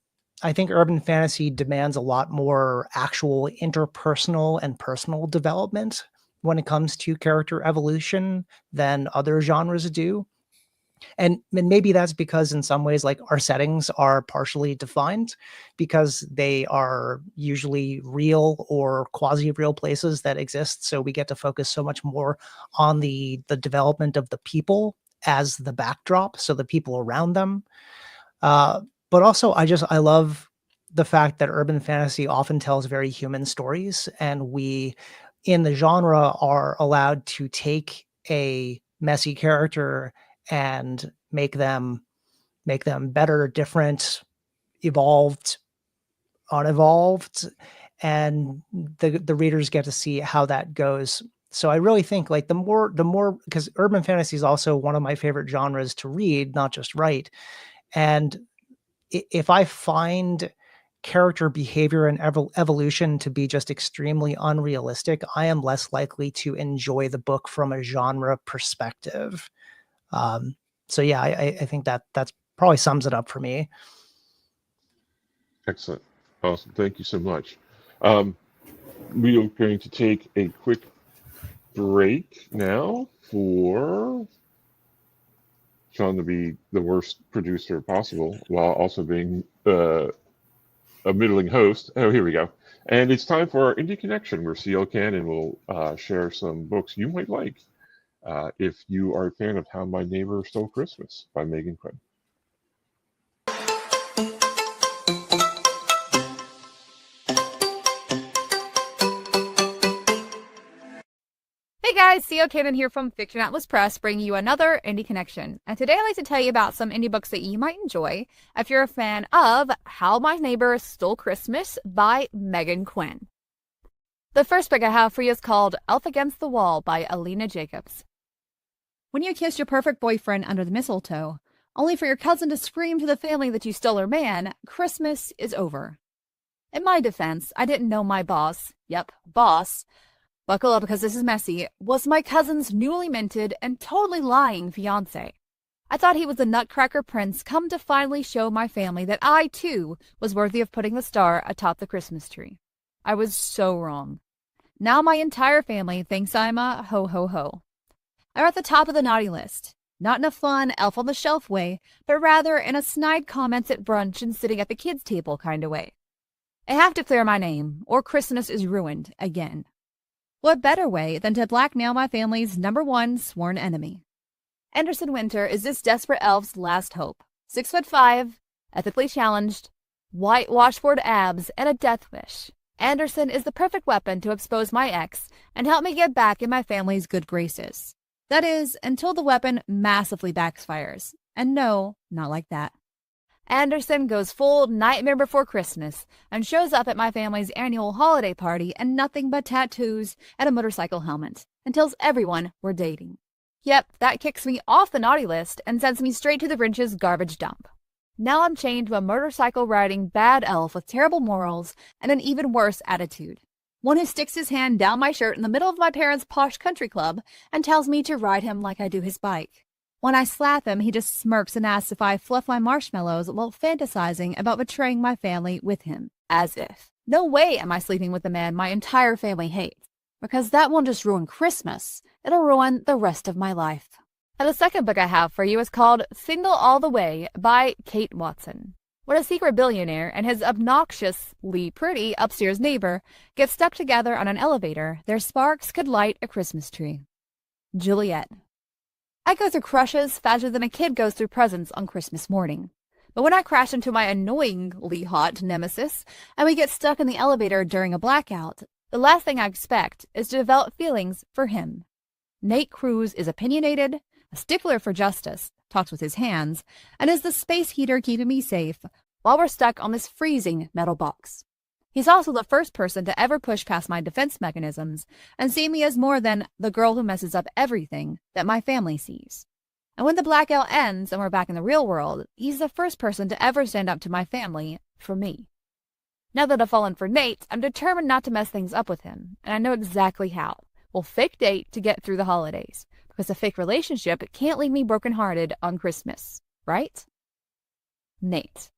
Speaker 2: I think urban fantasy demands a lot more actual interpersonal and personal development when it comes to character evolution than other genres do. And maybe that's because in some ways, like, our settings are partially defined because they are usually real or quasi-real places that exist. So we get to focus so much more on the development of the people as the backdrop, so the people around them. But also, I love the fact that urban fantasy often tells very human stories, and we, in the genre, are allowed to take a messy character and make them better, different, evolved, unevolved, and the readers get to see how that goes. So I really think, like, the more, because urban fantasy is also one of my favorite genres to read, not just write. And if I find character behavior and evolution to be just extremely unrealistic, I am less likely to enjoy the book from a genre perspective. So yeah, I think that's probably sums it up for me.
Speaker 1: Excellent. Awesome. Thank you so much. We are going to take a quick break now for Sean to be the worst producer possible while also being a middling host. Oh, here we go. And it's time for our Indie Connection, where CL Cannon will share some books you might like. if you are a fan of How My Neighbor Stole Christmas by Meghan Quinn.
Speaker 5: Hey guys, C.O. Cannon here from Fiction Atlas Press, bringing you another Indie Connection. And today I'd like to tell you about some indie books that you might enjoy if you're a fan of How My Neighbor Stole Christmas by Meghan Quinn. The first book I have for you is called Elf Against the Wall by Alina Jacobs. When you kiss your perfect boyfriend under the mistletoe, only for your cousin to scream to the family that you stole her man, Christmas is over. In my defense, I didn't know my boss, buckle up because this is messy, was my cousin's newly minted and totally lying fiancé. I thought he was the nutcracker prince come to finally show my family that I, too, was worthy of putting the star atop the Christmas tree. I was so wrong. Now my entire family thinks I'm a ho-ho-ho. I'm at the top of the naughty list, not in a fun, elf-on-the-shelf way, but rather in a snide comments at brunch and sitting at the kids' table kind of way. I have to clear my name, or Christmas is ruined again. What better way than to blackmail my family's #1 sworn enemy? Anderson Winter is this desperate elf's last hope. 6'5", ethically challenged, white washboard abs, and a death wish. Anderson is the perfect weapon to expose my ex and help me get back in my family's good graces. That is, until the weapon massively backfires. And no, not like that. Anderson goes full Nightmare Before Christmas and shows up at my family's annual holiday party and nothing but tattoos and a motorcycle helmet and tells everyone we're dating. Yep, that kicks me off the naughty list and sends me straight to the Grinch's garbage dump. Now I'm chained to a motorcycle-riding bad elf with terrible morals and an even worse attitude. One who sticks his hand down my shirt in the middle of my parents' posh country club and tells me to ride him like I do his bike. When I slap him, he just smirks and asks if I fluff my marshmallows while fantasizing about betraying my family with him. As if. No way am I sleeping with the man my entire family hates, because that won't just ruin Christmas, it'll ruin the rest of my life. And the second book I have for you is called Single All the Way by Kate Watson. When a secret billionaire and his obnoxiously pretty upstairs neighbor get stuck together on an elevator, their sparks could light a Christmas tree. Juliet. I go through crushes faster than a kid goes through presents on Christmas morning. But when I crash into my annoyingly hot nemesis and we get stuck in the elevator during a blackout, the last thing I expect is to develop feelings for him. Nate Cruz is opinionated, a stickler for justice, talks with his hands, and is the space heater keeping me safe while we're stuck on this freezing metal box. He's also the first person to ever push past my defense mechanisms and see me as more than the girl who messes up everything that my family sees. And when the blackout ends and we're back in the real world, he's the first person to ever stand up to my family for me. Now that I've fallen for Nate, I'm determined not to mess things up with him, and I know exactly how. We'll fake date to get through the holidays, because a fake relationship can't leave me brokenhearted on Christmas, right? Nate.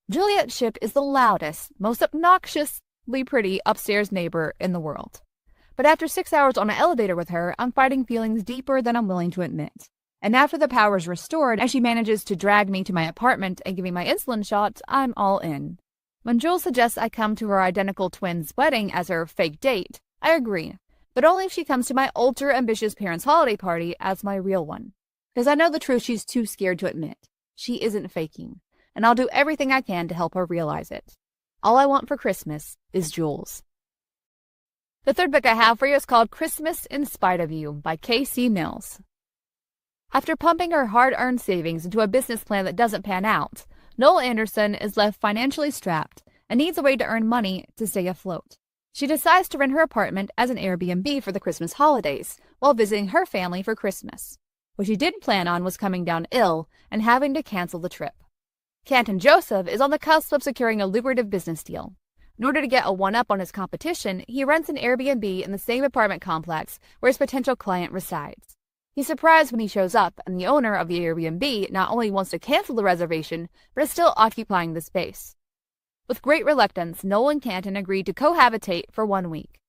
Speaker 5: Juliet Ship is the loudest, most obnoxiously pretty upstairs neighbor in the world. But after 6 hours on an elevator with her, I'm fighting feelings deeper than I'm willing to admit. And after the power's restored and she manages to drag me to my apartment and give me my insulin shots, I'm all in. When Jules suggests I come to her identical twin's wedding as her fake date, I agree, but only if she comes to my ultra-ambitious parents' holiday party as my real one. Because I know the truth she's too scared to admit. She isn't faking. And I'll do everything I can to help her realize it. All I want for Christmas is Jules. The third book I have for you is called Christmas in Spite of You by K.C. Mills. After pumping her hard-earned savings into a business plan that doesn't pan out, Noel Anderson is left financially strapped and needs a way to earn money to stay afloat. She decides to rent her apartment as an Airbnb for the Christmas holidays while visiting her family for Christmas. What she didn't plan on was coming down ill and having to cancel the trip. Canton Joseph is on the cusp of securing a lucrative business deal. In order to get a one-up on his competition, he rents an Airbnb in the same apartment complex where his potential client resides. He's surprised when he shows up, and the owner of the Airbnb not only wants to cancel the reservation, but is still occupying the space. With great reluctance, Noel and Canton agree to cohabitate for 1 week.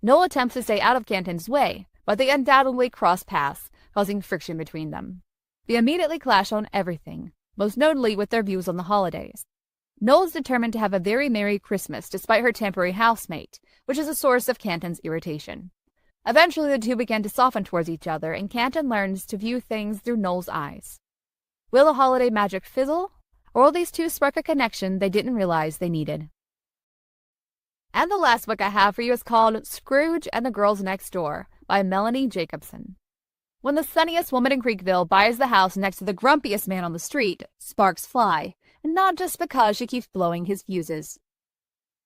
Speaker 5: Noel attempts to stay out of Canton's way, but they undoubtedly cross paths, causing friction between them. They immediately clash on everything, most notably with their views on the holidays. Noel is determined to have a very merry Christmas despite her temporary housemate, which is a source of Canton's irritation. Eventually, the two begin to soften towards each other, and Canton learns to view things through Noel's eyes. Will the holiday magic fizzle, or will these two spark a connection they didn't realize they needed? And the last book I have for you is called Scrooge and the Girls Next Door by Melanie Jacobson. When the sunniest woman in Creekville buys the house next to the grumpiest man on the street, sparks fly, and not just because she keeps blowing his fuses.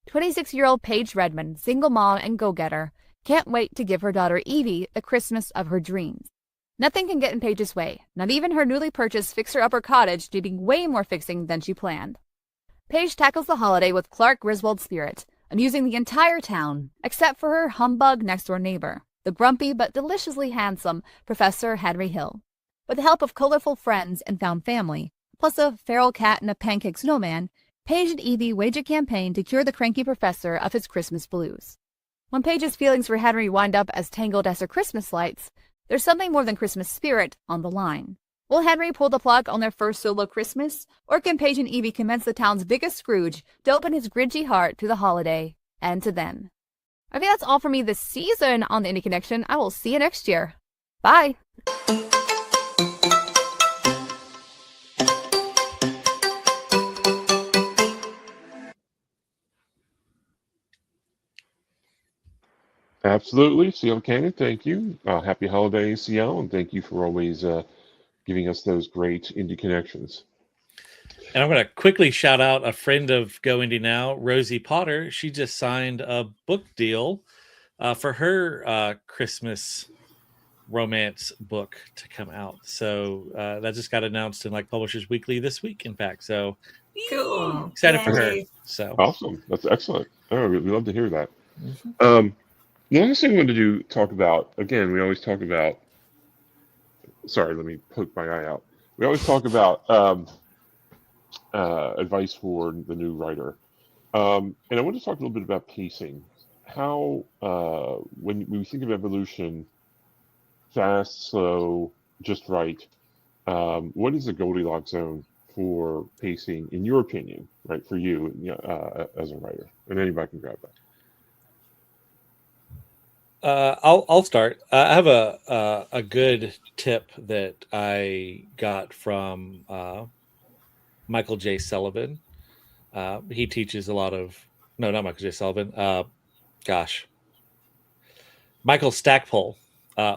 Speaker 5: 26-year-old Paige Redmond, single mom and go-getter, can't wait to give her daughter Evie the Christmas of her dreams. Nothing can get in Paige's way, not even her newly purchased fixer-upper cottage needing way more fixing than she planned. Paige tackles the holiday with Clark Griswold's spirit, amusing the entire town, except for her humbug next-door neighbor, the grumpy but deliciously handsome Professor Henry Hill. With the help of colorful friends and found family, plus a feral cat and a pancake snowman, Paige and Evie wage a campaign to cure the cranky professor of his Christmas blues. When Paige's feelings for Henry wind up as tangled as her Christmas lights, there's something more than Christmas spirit on the line. Will Henry pull the plug on their first solo Christmas, or can Paige and Evie convince the town's biggest Scrooge to open his gringy heart to the holiday and to them? I think that's all for me this season on the Indie Connection. I will see you next year. Bye!
Speaker 1: Absolutely. CL Cannon, thank you. Happy holidays, CL, and thank you for always giving us those great indie connections.
Speaker 3: And I'm going to quickly shout out a friend of Go Indie Now, Rosie Potter. She just signed a book deal for her Christmas romance book to come out. So that just got announced in like Publishers Weekly this week, in fact. So
Speaker 4: Cool.
Speaker 3: excited for her.
Speaker 4: Yay.
Speaker 3: So
Speaker 1: Awesome. That's excellent. Oh, we love to hear that.
Speaker 3: Mhm.
Speaker 1: The other thing I wanted to talk about, again, we always talk about, sorry, let me poke my eye out. We always talk about advice for the new writer. And I want to talk a little bit about pacing. How, when we think of evolution, fast, slow, just right, what is the Goldilocks zone for pacing, in your opinion, right, for you as a writer? And anybody can grab that.
Speaker 3: I'll start. I have a good tip that I got from Michael J. Sullivan. He teaches a lot of not Michael J. Sullivan. Michael Stackpole.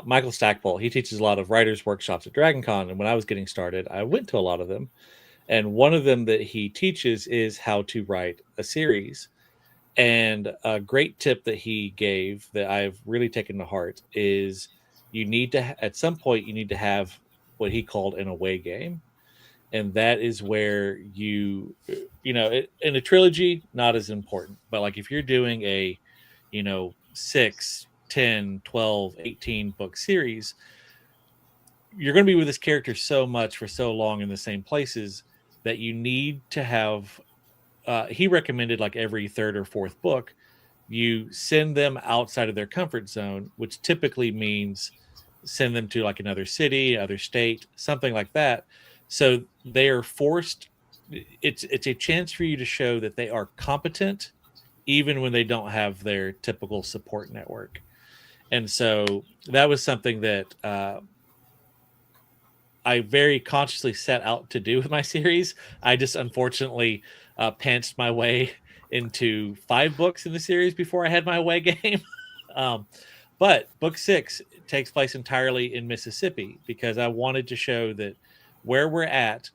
Speaker 3: Michael Stackpole. He teaches a lot of writers' workshops at DragonCon, and when I was getting started, I went to a lot of them. And one of them that he teaches is how to write a series. And a great tip that he gave that I've really taken to heart is you need to, at some point, you need to have what he called an away game. And that is where in a trilogy, not as important. But like if you're doing a, 6, 10, 12, 18 book series, you're going to be with this character so much for so long in the same places that you need to have he recommended like every third or fourth book, you send them outside of their comfort zone, which typically means send them to like another city, other state, something like that. So they are forced. It's a chance for you to show that they are competent, even when they don't have their typical support network. And so that was something that I very consciously set out to do with my series. I just unfortunately pantsed my way into 5 books in the series before I had my away game. But book 6 takes place entirely in Mississippi because I wanted to show that where we're at,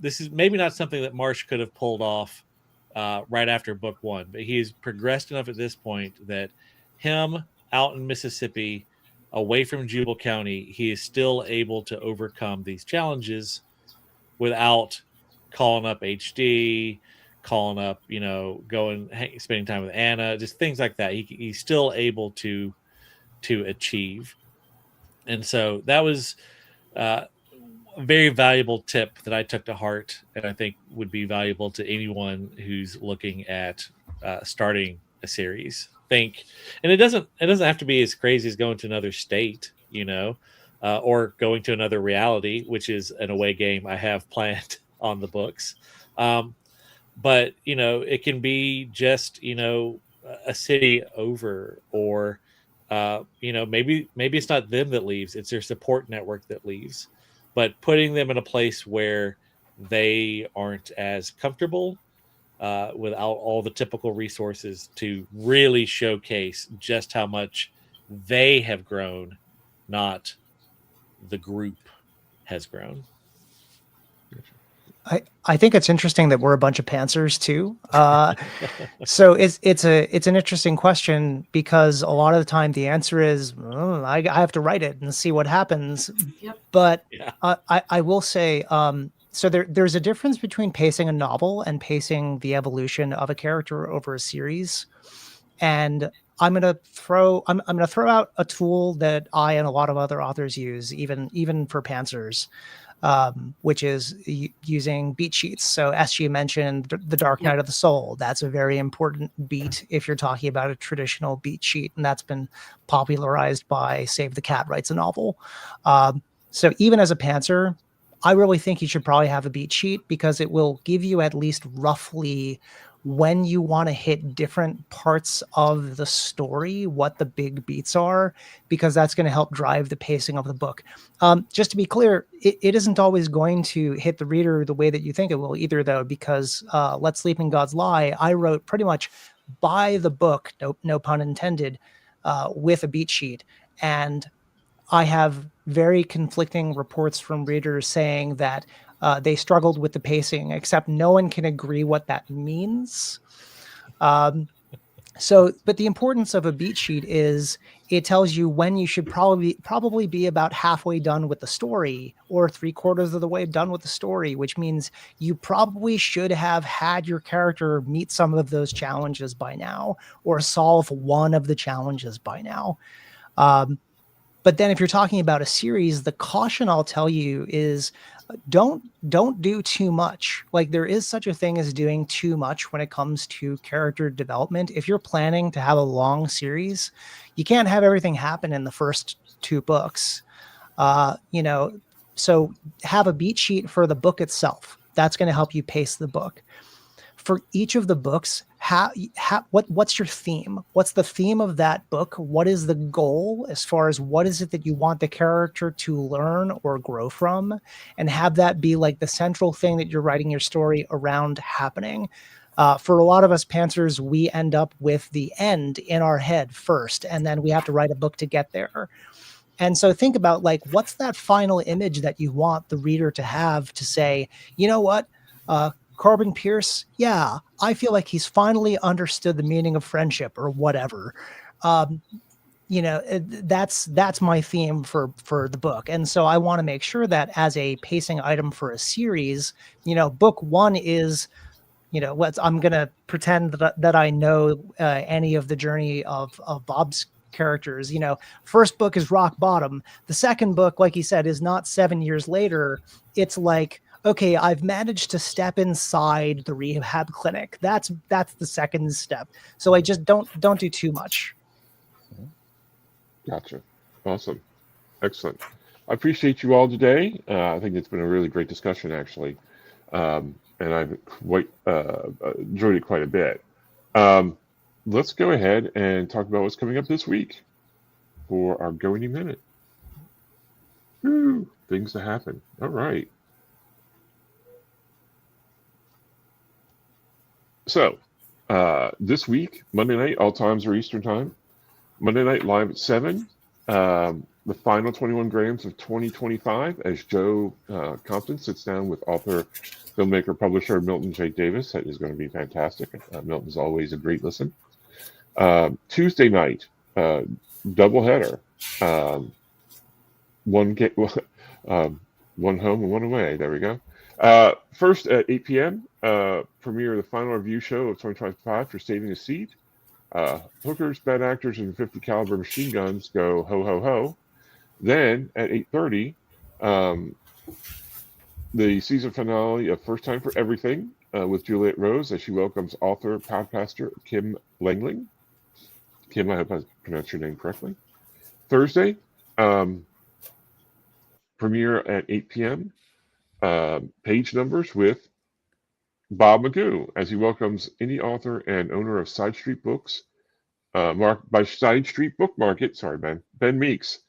Speaker 3: this is maybe not something that Marsh could have pulled off right after book 1, but he has progressed enough at this point that him out in Mississippi, away from Jubal County, he is still able to overcome these challenges without calling up HD, calling up, spending time with Anna, just things like that. He's still able to achieve. And so that was a very valuable tip that I took to heart, and I think would be valuable to anyone who's looking at starting a series. And it doesn't have to be as crazy as going to another state, or going to another reality, which is an away game I have planned on the books. But it can be just a city over, or maybe it's not them that leaves, it's their support network that leaves, but putting them in a place where they aren't as comfortable without all the typical resources to really showcase just how much they have grown, not the group has grown.
Speaker 2: I think it's interesting that we're a bunch of pantsers too. So it's an interesting question, because a lot of the time the answer is I have to write it and see what happens.
Speaker 4: Yep.
Speaker 2: But
Speaker 3: Yeah.
Speaker 2: I will say, so there's a difference between pacing a novel and pacing the evolution of a character over a series. And I'm gonna throw out a tool that I and a lot of other authors use, even for pantsers, which is using beat sheets. So SG mentioned the Dark Night of the Soul. That's a very important beat if you're talking about a traditional beat sheet, and that's been popularized by Save the Cat Writes a Novel. So even as a pantser, I really think you should probably have a beat sheet, because it will give you at least roughly when you want to hit different parts of the story, what the big beats are, because that's going to help drive the pacing of the book. Just to be clear, it isn't always going to hit the reader the way that you think it will either, though, because Let Sleeping Gods Lie, I wrote pretty much by the book, no pun intended, with a beat sheet. And I have very conflicting reports from readers saying that they struggled with the pacing, except no one can agree what that means. But the importance of a beat sheet is it tells you when you should probably be about halfway done with the story, or 3/4 of the way done with the story, which means you probably should have had your character meet some of those challenges by now, or solve one of the challenges by now. But then if you're talking about a series, the caution I'll tell you is don't do too much. Like, there is such a thing as doing too much when it comes to character development. If you're planning to have a long series, you can't have everything happen in the first 2 books. So have a beat sheet for the book itself. That's going to help you pace the book. For each of the books, what's your theme? What's the theme of that book? What is the goal as far as what is it that you want the character to learn or grow from? And have that be like the central thing that you're writing your story around happening. For a lot of us pantsers, we end up with the end in our head first, and then we have to write a book to get there. And so think about, like, what's that final image that you want the reader to have to say, you know what? Corbin Pierce, yeah, I feel like he's finally understood the meaning of friendship, or whatever. That's my theme for the book. And so I want to make sure that as a pacing item for a series, book 1 is, I'm going to pretend that I know any of the journey of Bob's characters. First book is rock bottom. The second book, like he said, is not 7 years later. It's like, okay, I've managed to step inside the rehab clinic. That's the second step. So I just don't do too much.
Speaker 1: Gotcha. Awesome. Excellent. I appreciate you all today. I think it's been a really great discussion, actually. And I've enjoyed it quite a bit. Let's go ahead and talk about what's coming up this week for our Go Any Minute. Woo, things to happen. All right. So, this week, Monday night, all times are Eastern time. Monday night live at 7. The final 21 grams of 2025 as Joe Compton sits down with author, filmmaker, publisher Milton J. Davis. That is going to be fantastic. Milton's always a great listen. Tuesday night, doubleheader. One home and one away. There we go. First at 8 p.m., premiere of the final review show of 2025 for Saving a Seat. Hookers, bad actors, and 50 caliber machine guns go ho ho ho. Then at 8:30, the season finale of First Time for Everything with Juliet Rose as she welcomes author, podcaster Kim Langling. Kim, I hope I pronounced your name correctly. Thursday, premiere at 8 p.m. Page Numbers with Bob Magoo as he welcomes indie author and owner of Side Street Books, marked by Side Street Book Market. Sorry, Ben Meeks.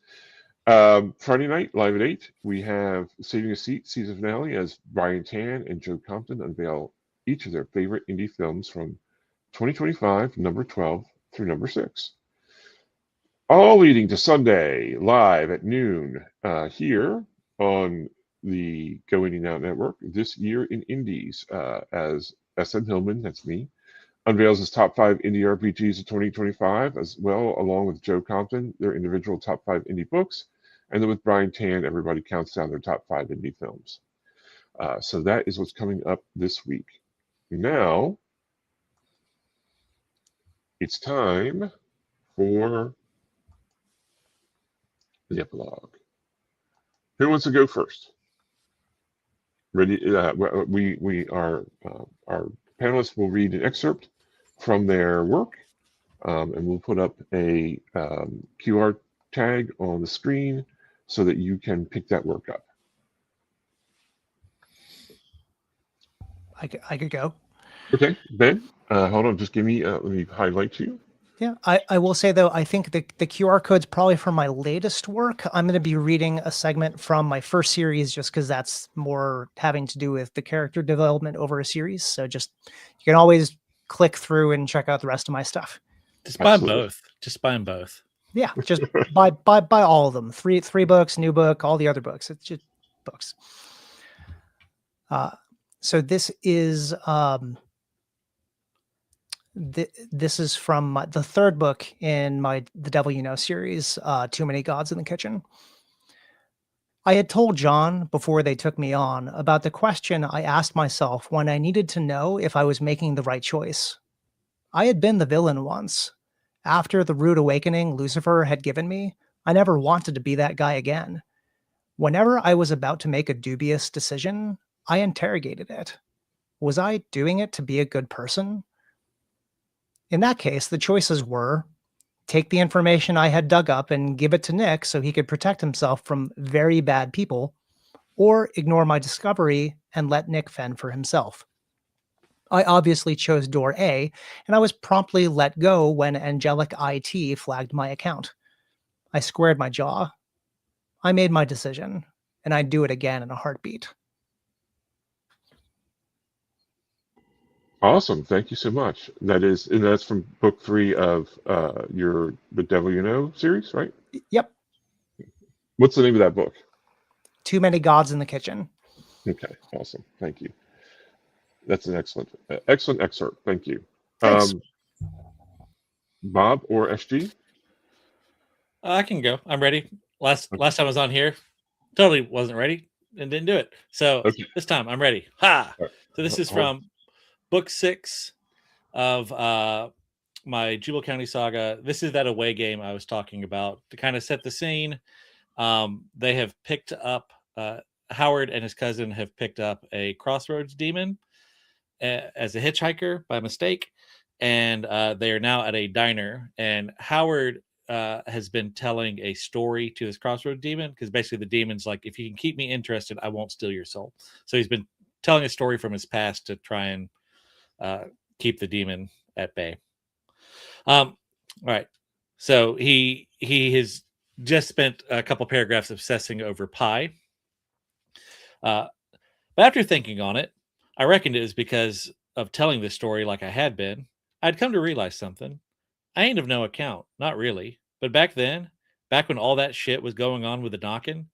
Speaker 1: Friday night, live at 8, we have Saving a Seat season finale as Brian Tan and Joe Compton unveil each of their favorite indie films from 2025, number 12 through number 6. All leading to Sunday, live at noon, here on the Go Indie Now Network, This Year in Indies, as SM Hillman, that's me, unveils his top 5 indie RPGs of 2025, as well, along with Joe Compton, their individual top 5 indie books, and then with Brian Tan, everybody counts down their top 5 indie films. So that is what's coming up this week. Now, it's time for the epilogue. Who wants to go first? Ready? Our panelists will read an excerpt from their work, and we'll put up a QR tag on the screen so that you can pick that work up.
Speaker 2: I could go.
Speaker 1: Okay, Ben, hold on. Just give me. Let me highlight you.
Speaker 2: Yeah, I will say, though, I think the QR code's probably for my latest work. I'm going to be reading a segment from my first series just because that's more having to do with the character development over a series. So just, you can always click through and check out the rest of my stuff.
Speaker 3: Just buy them both. Just buy them both.
Speaker 2: Yeah, just buy all of them. Three books, new book, all the other books. It's just books. So this is... this is from the third book in The Devil You Know series, Too Many Gods in the Kitchen. I had told John before they took me on about the question I asked myself when I needed to know if I was making the right choice. I had been the villain once. After the rude awakening Lucifer had given me, I never wanted to be that guy again. Whenever I was about to make a dubious decision, I interrogated it. Was I doing it to be a good person? In that case, the choices were take the information I had dug up and give it to Nick so he could protect himself from very bad people, or ignore my discovery and let Nick fend for himself. I obviously chose door A, and I was promptly let go when Angelic IT flagged my account. I squared my jaw. I made my decision, and I'd do it again in a heartbeat.
Speaker 1: Awesome. Thank you so much. That's from book 3 of The Devil You Know series, right?
Speaker 2: Yep.
Speaker 1: What's the name of that book?
Speaker 2: Too Many Gods in the Kitchen.
Speaker 1: Okay. Awesome. Thank you. That's an excellent excerpt. Thank you.
Speaker 2: Thanks.
Speaker 1: Bob or SG?
Speaker 3: I can go. I'm ready. Last time I was on here, totally wasn't ready and didn't do it. So This time I'm ready. Ha! Right. So this is from book 6 of my Jubal County saga. This is that away game I was talking about to kind of set the scene. They have picked up, Howard and his cousin have picked up a crossroads demon as a hitchhiker by mistake. And they are now at a diner. And Howard has been telling a story to this crossroads demon because basically the demon's like, if you can keep me interested, I won't steal your soul. So he's been telling a story from his past to try and keep the demon at bay. All right. So he has just spent a couple paragraphs obsessing over pie. But after thinking on it, I reckoned it was because of telling this story like I had been. I'd come to realize something. I ain't of no account, not really. But back then, back when all that shit was going on with the knocking,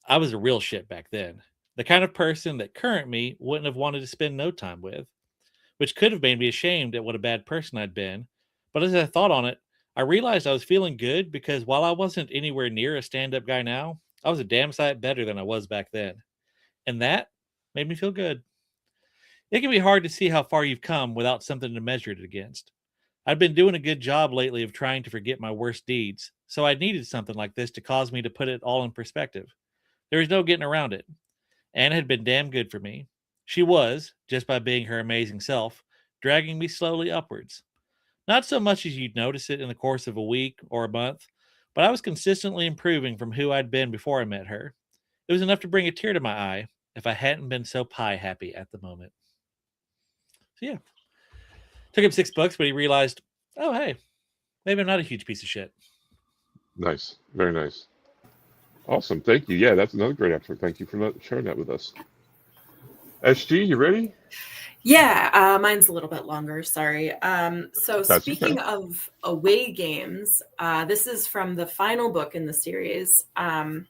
Speaker 3: I was a real shit back then. The kind of person that current me wouldn't have wanted to spend no time with, which could have made me ashamed at what a bad person I'd been. But as I thought on it, I realized I was feeling good because while I wasn't anywhere near a stand-up guy now, I was a damn sight better than I was back then. And that made me feel good. It can be hard to see how far you've come without something to measure it against. I'd been doing a good job lately of trying to forget my worst deeds, so I needed something like this to cause me to put it all in perspective. There was no getting around it. Anne had been damn good for me. She was, just by being her amazing self, dragging me slowly upwards. Not so much as you'd notice it in the course of a week or a month, but I was consistently improving from who I'd been before I met her. It was enough to bring a tear to my eye if I hadn't been so pie happy at the moment. So yeah. Took him 6 books, but he realized, oh, hey, Maybe I'm not a huge piece of shit.
Speaker 1: Nice. Very nice. Awesome. Thank you. Yeah, that's another great episode. Thank you for sharing that with us. SG, you ready?
Speaker 4: Yeah, mine's a little bit longer. Sorry. So
Speaker 1: That's
Speaker 4: speaking
Speaker 1: okay.
Speaker 4: of away games, this is from the final book in the series. And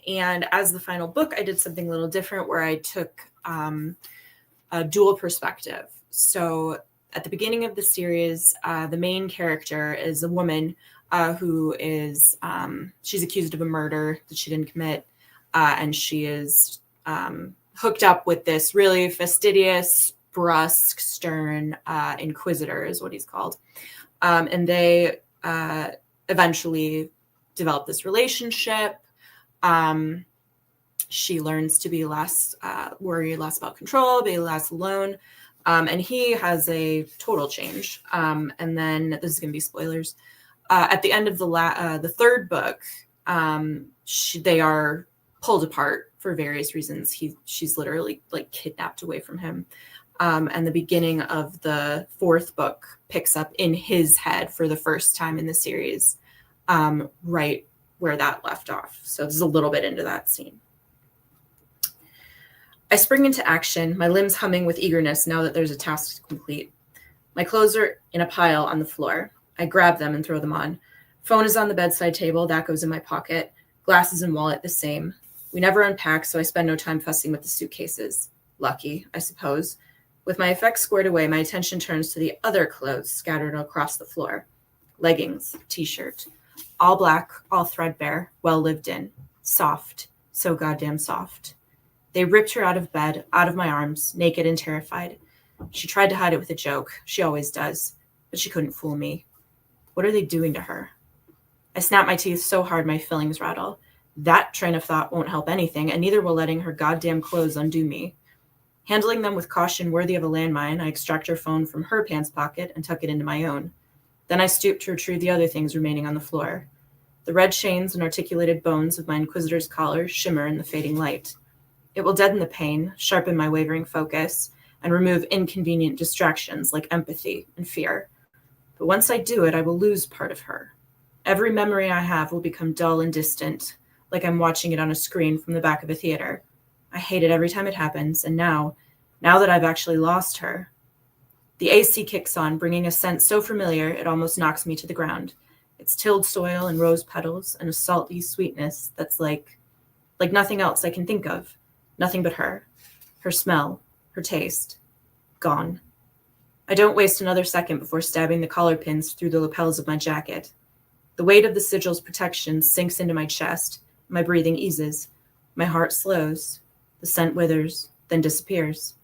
Speaker 4: as the final book, I did something a little different where I took a dual perspective. So at the beginning of the series, the main character is a woman who is, she's accused of a murder that she didn't commit. And she is hooked up with this really fastidious, brusque, stern inquisitor is what he's called. And they eventually develop this relationship. She learns to be less worried, less about control, be less alone. And he has a total change. And then this is going to be spoilers. At the end of the third book, they are pulled apart for various reasons. She's literally like kidnapped away from him. And the beginning of the fourth book picks up in his head for the first time in the series, right where that left off. So this is a little bit into that scene. I spring into action, my limbs humming with eagerness now that there's a task to complete. My clothes are in a pile on the floor. I grab them and throw them on. Phone is on the bedside table, that goes in my pocket. Glasses and wallet the same. We never unpack, so I spend no time fussing with the suitcases. Lucky, I suppose. With my effects squared away, my attention turns to the other clothes scattered across the floor. Leggings, t-shirt. All black, all threadbare, well lived in. Soft, so goddamn soft. They ripped her out of bed, out of my arms, naked and terrified. She tried to hide it with a joke. She always does. But she couldn't fool me. What are they doing to her? I snap my teeth so hard my fillings rattle. That train of thought won't help anything, and neither will letting her goddamn clothes undo me. Handling them with caution worthy of a landmine, I extract her phone from her pants pocket and tuck it into my own. Then I stoop to retrieve the other things remaining on the floor. The red chains and articulated bones of my inquisitor's collar shimmer in the fading light. It will deaden the pain, sharpen my wavering focus, and remove inconvenient distractions like empathy and fear. But once I do it, I will lose part of her. Every memory I have will become dull and distant, like I'm watching it on a screen from the back of a theater. I hate it every time it happens, and now that I've actually lost her, the AC kicks on, bringing a scent so familiar it almost knocks me to the ground. It's tilled soil and rose petals and a salty sweetness that's like nothing else I can think of. Nothing but her. Her smell. Her taste. Gone. I don't waste another second before stabbing the collar pins through the lapels of my jacket. The weight of the sigil's protection sinks into my chest. My breathing eases. My heart slows. The scent withers, then disappears.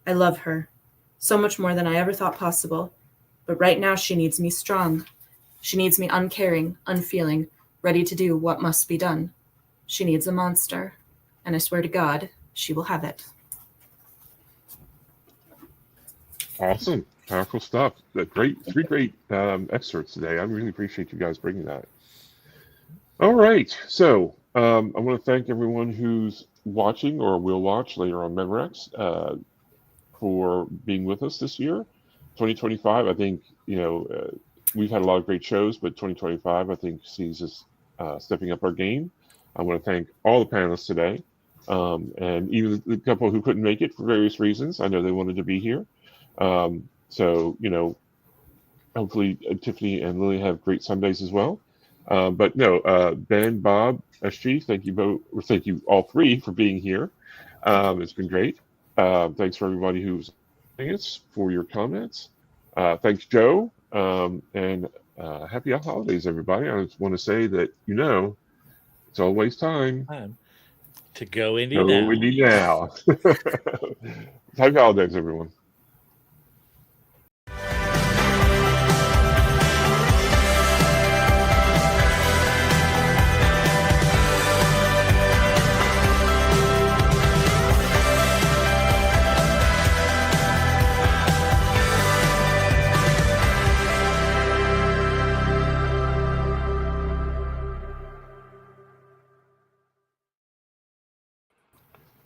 Speaker 4: I love her. So much more than I ever thought possible. But right now she needs me strong. She needs me uncaring, unfeeling, ready to do what must be done. She needs a monster. And I swear to God, she will have it.
Speaker 1: Awesome. Powerful stuff. Three great excerpts today. I really appreciate you guys bringing that. All right. So I want to thank everyone who's watching or will watch later on Memorex for being with us this year. 2025, I think, we've had a lot of great shows, but 2025, I think, sees us stepping up our game. I want to thank all the panelists today. And even the couple who couldn't make it for various reasons. I know they wanted to be here. So, hopefully Tiffany and Lily have great Sundays as well. But no, Ben, Bob, SG, thank you both, or thank you all three for being here. It's been great. Thanks for everybody who's joining us for your comments. Thanks, Joe. And happy holidays, everybody. I just want to say that, it's always time
Speaker 3: to go indie
Speaker 1: now.
Speaker 3: now.
Speaker 1: Happy holidays, everyone.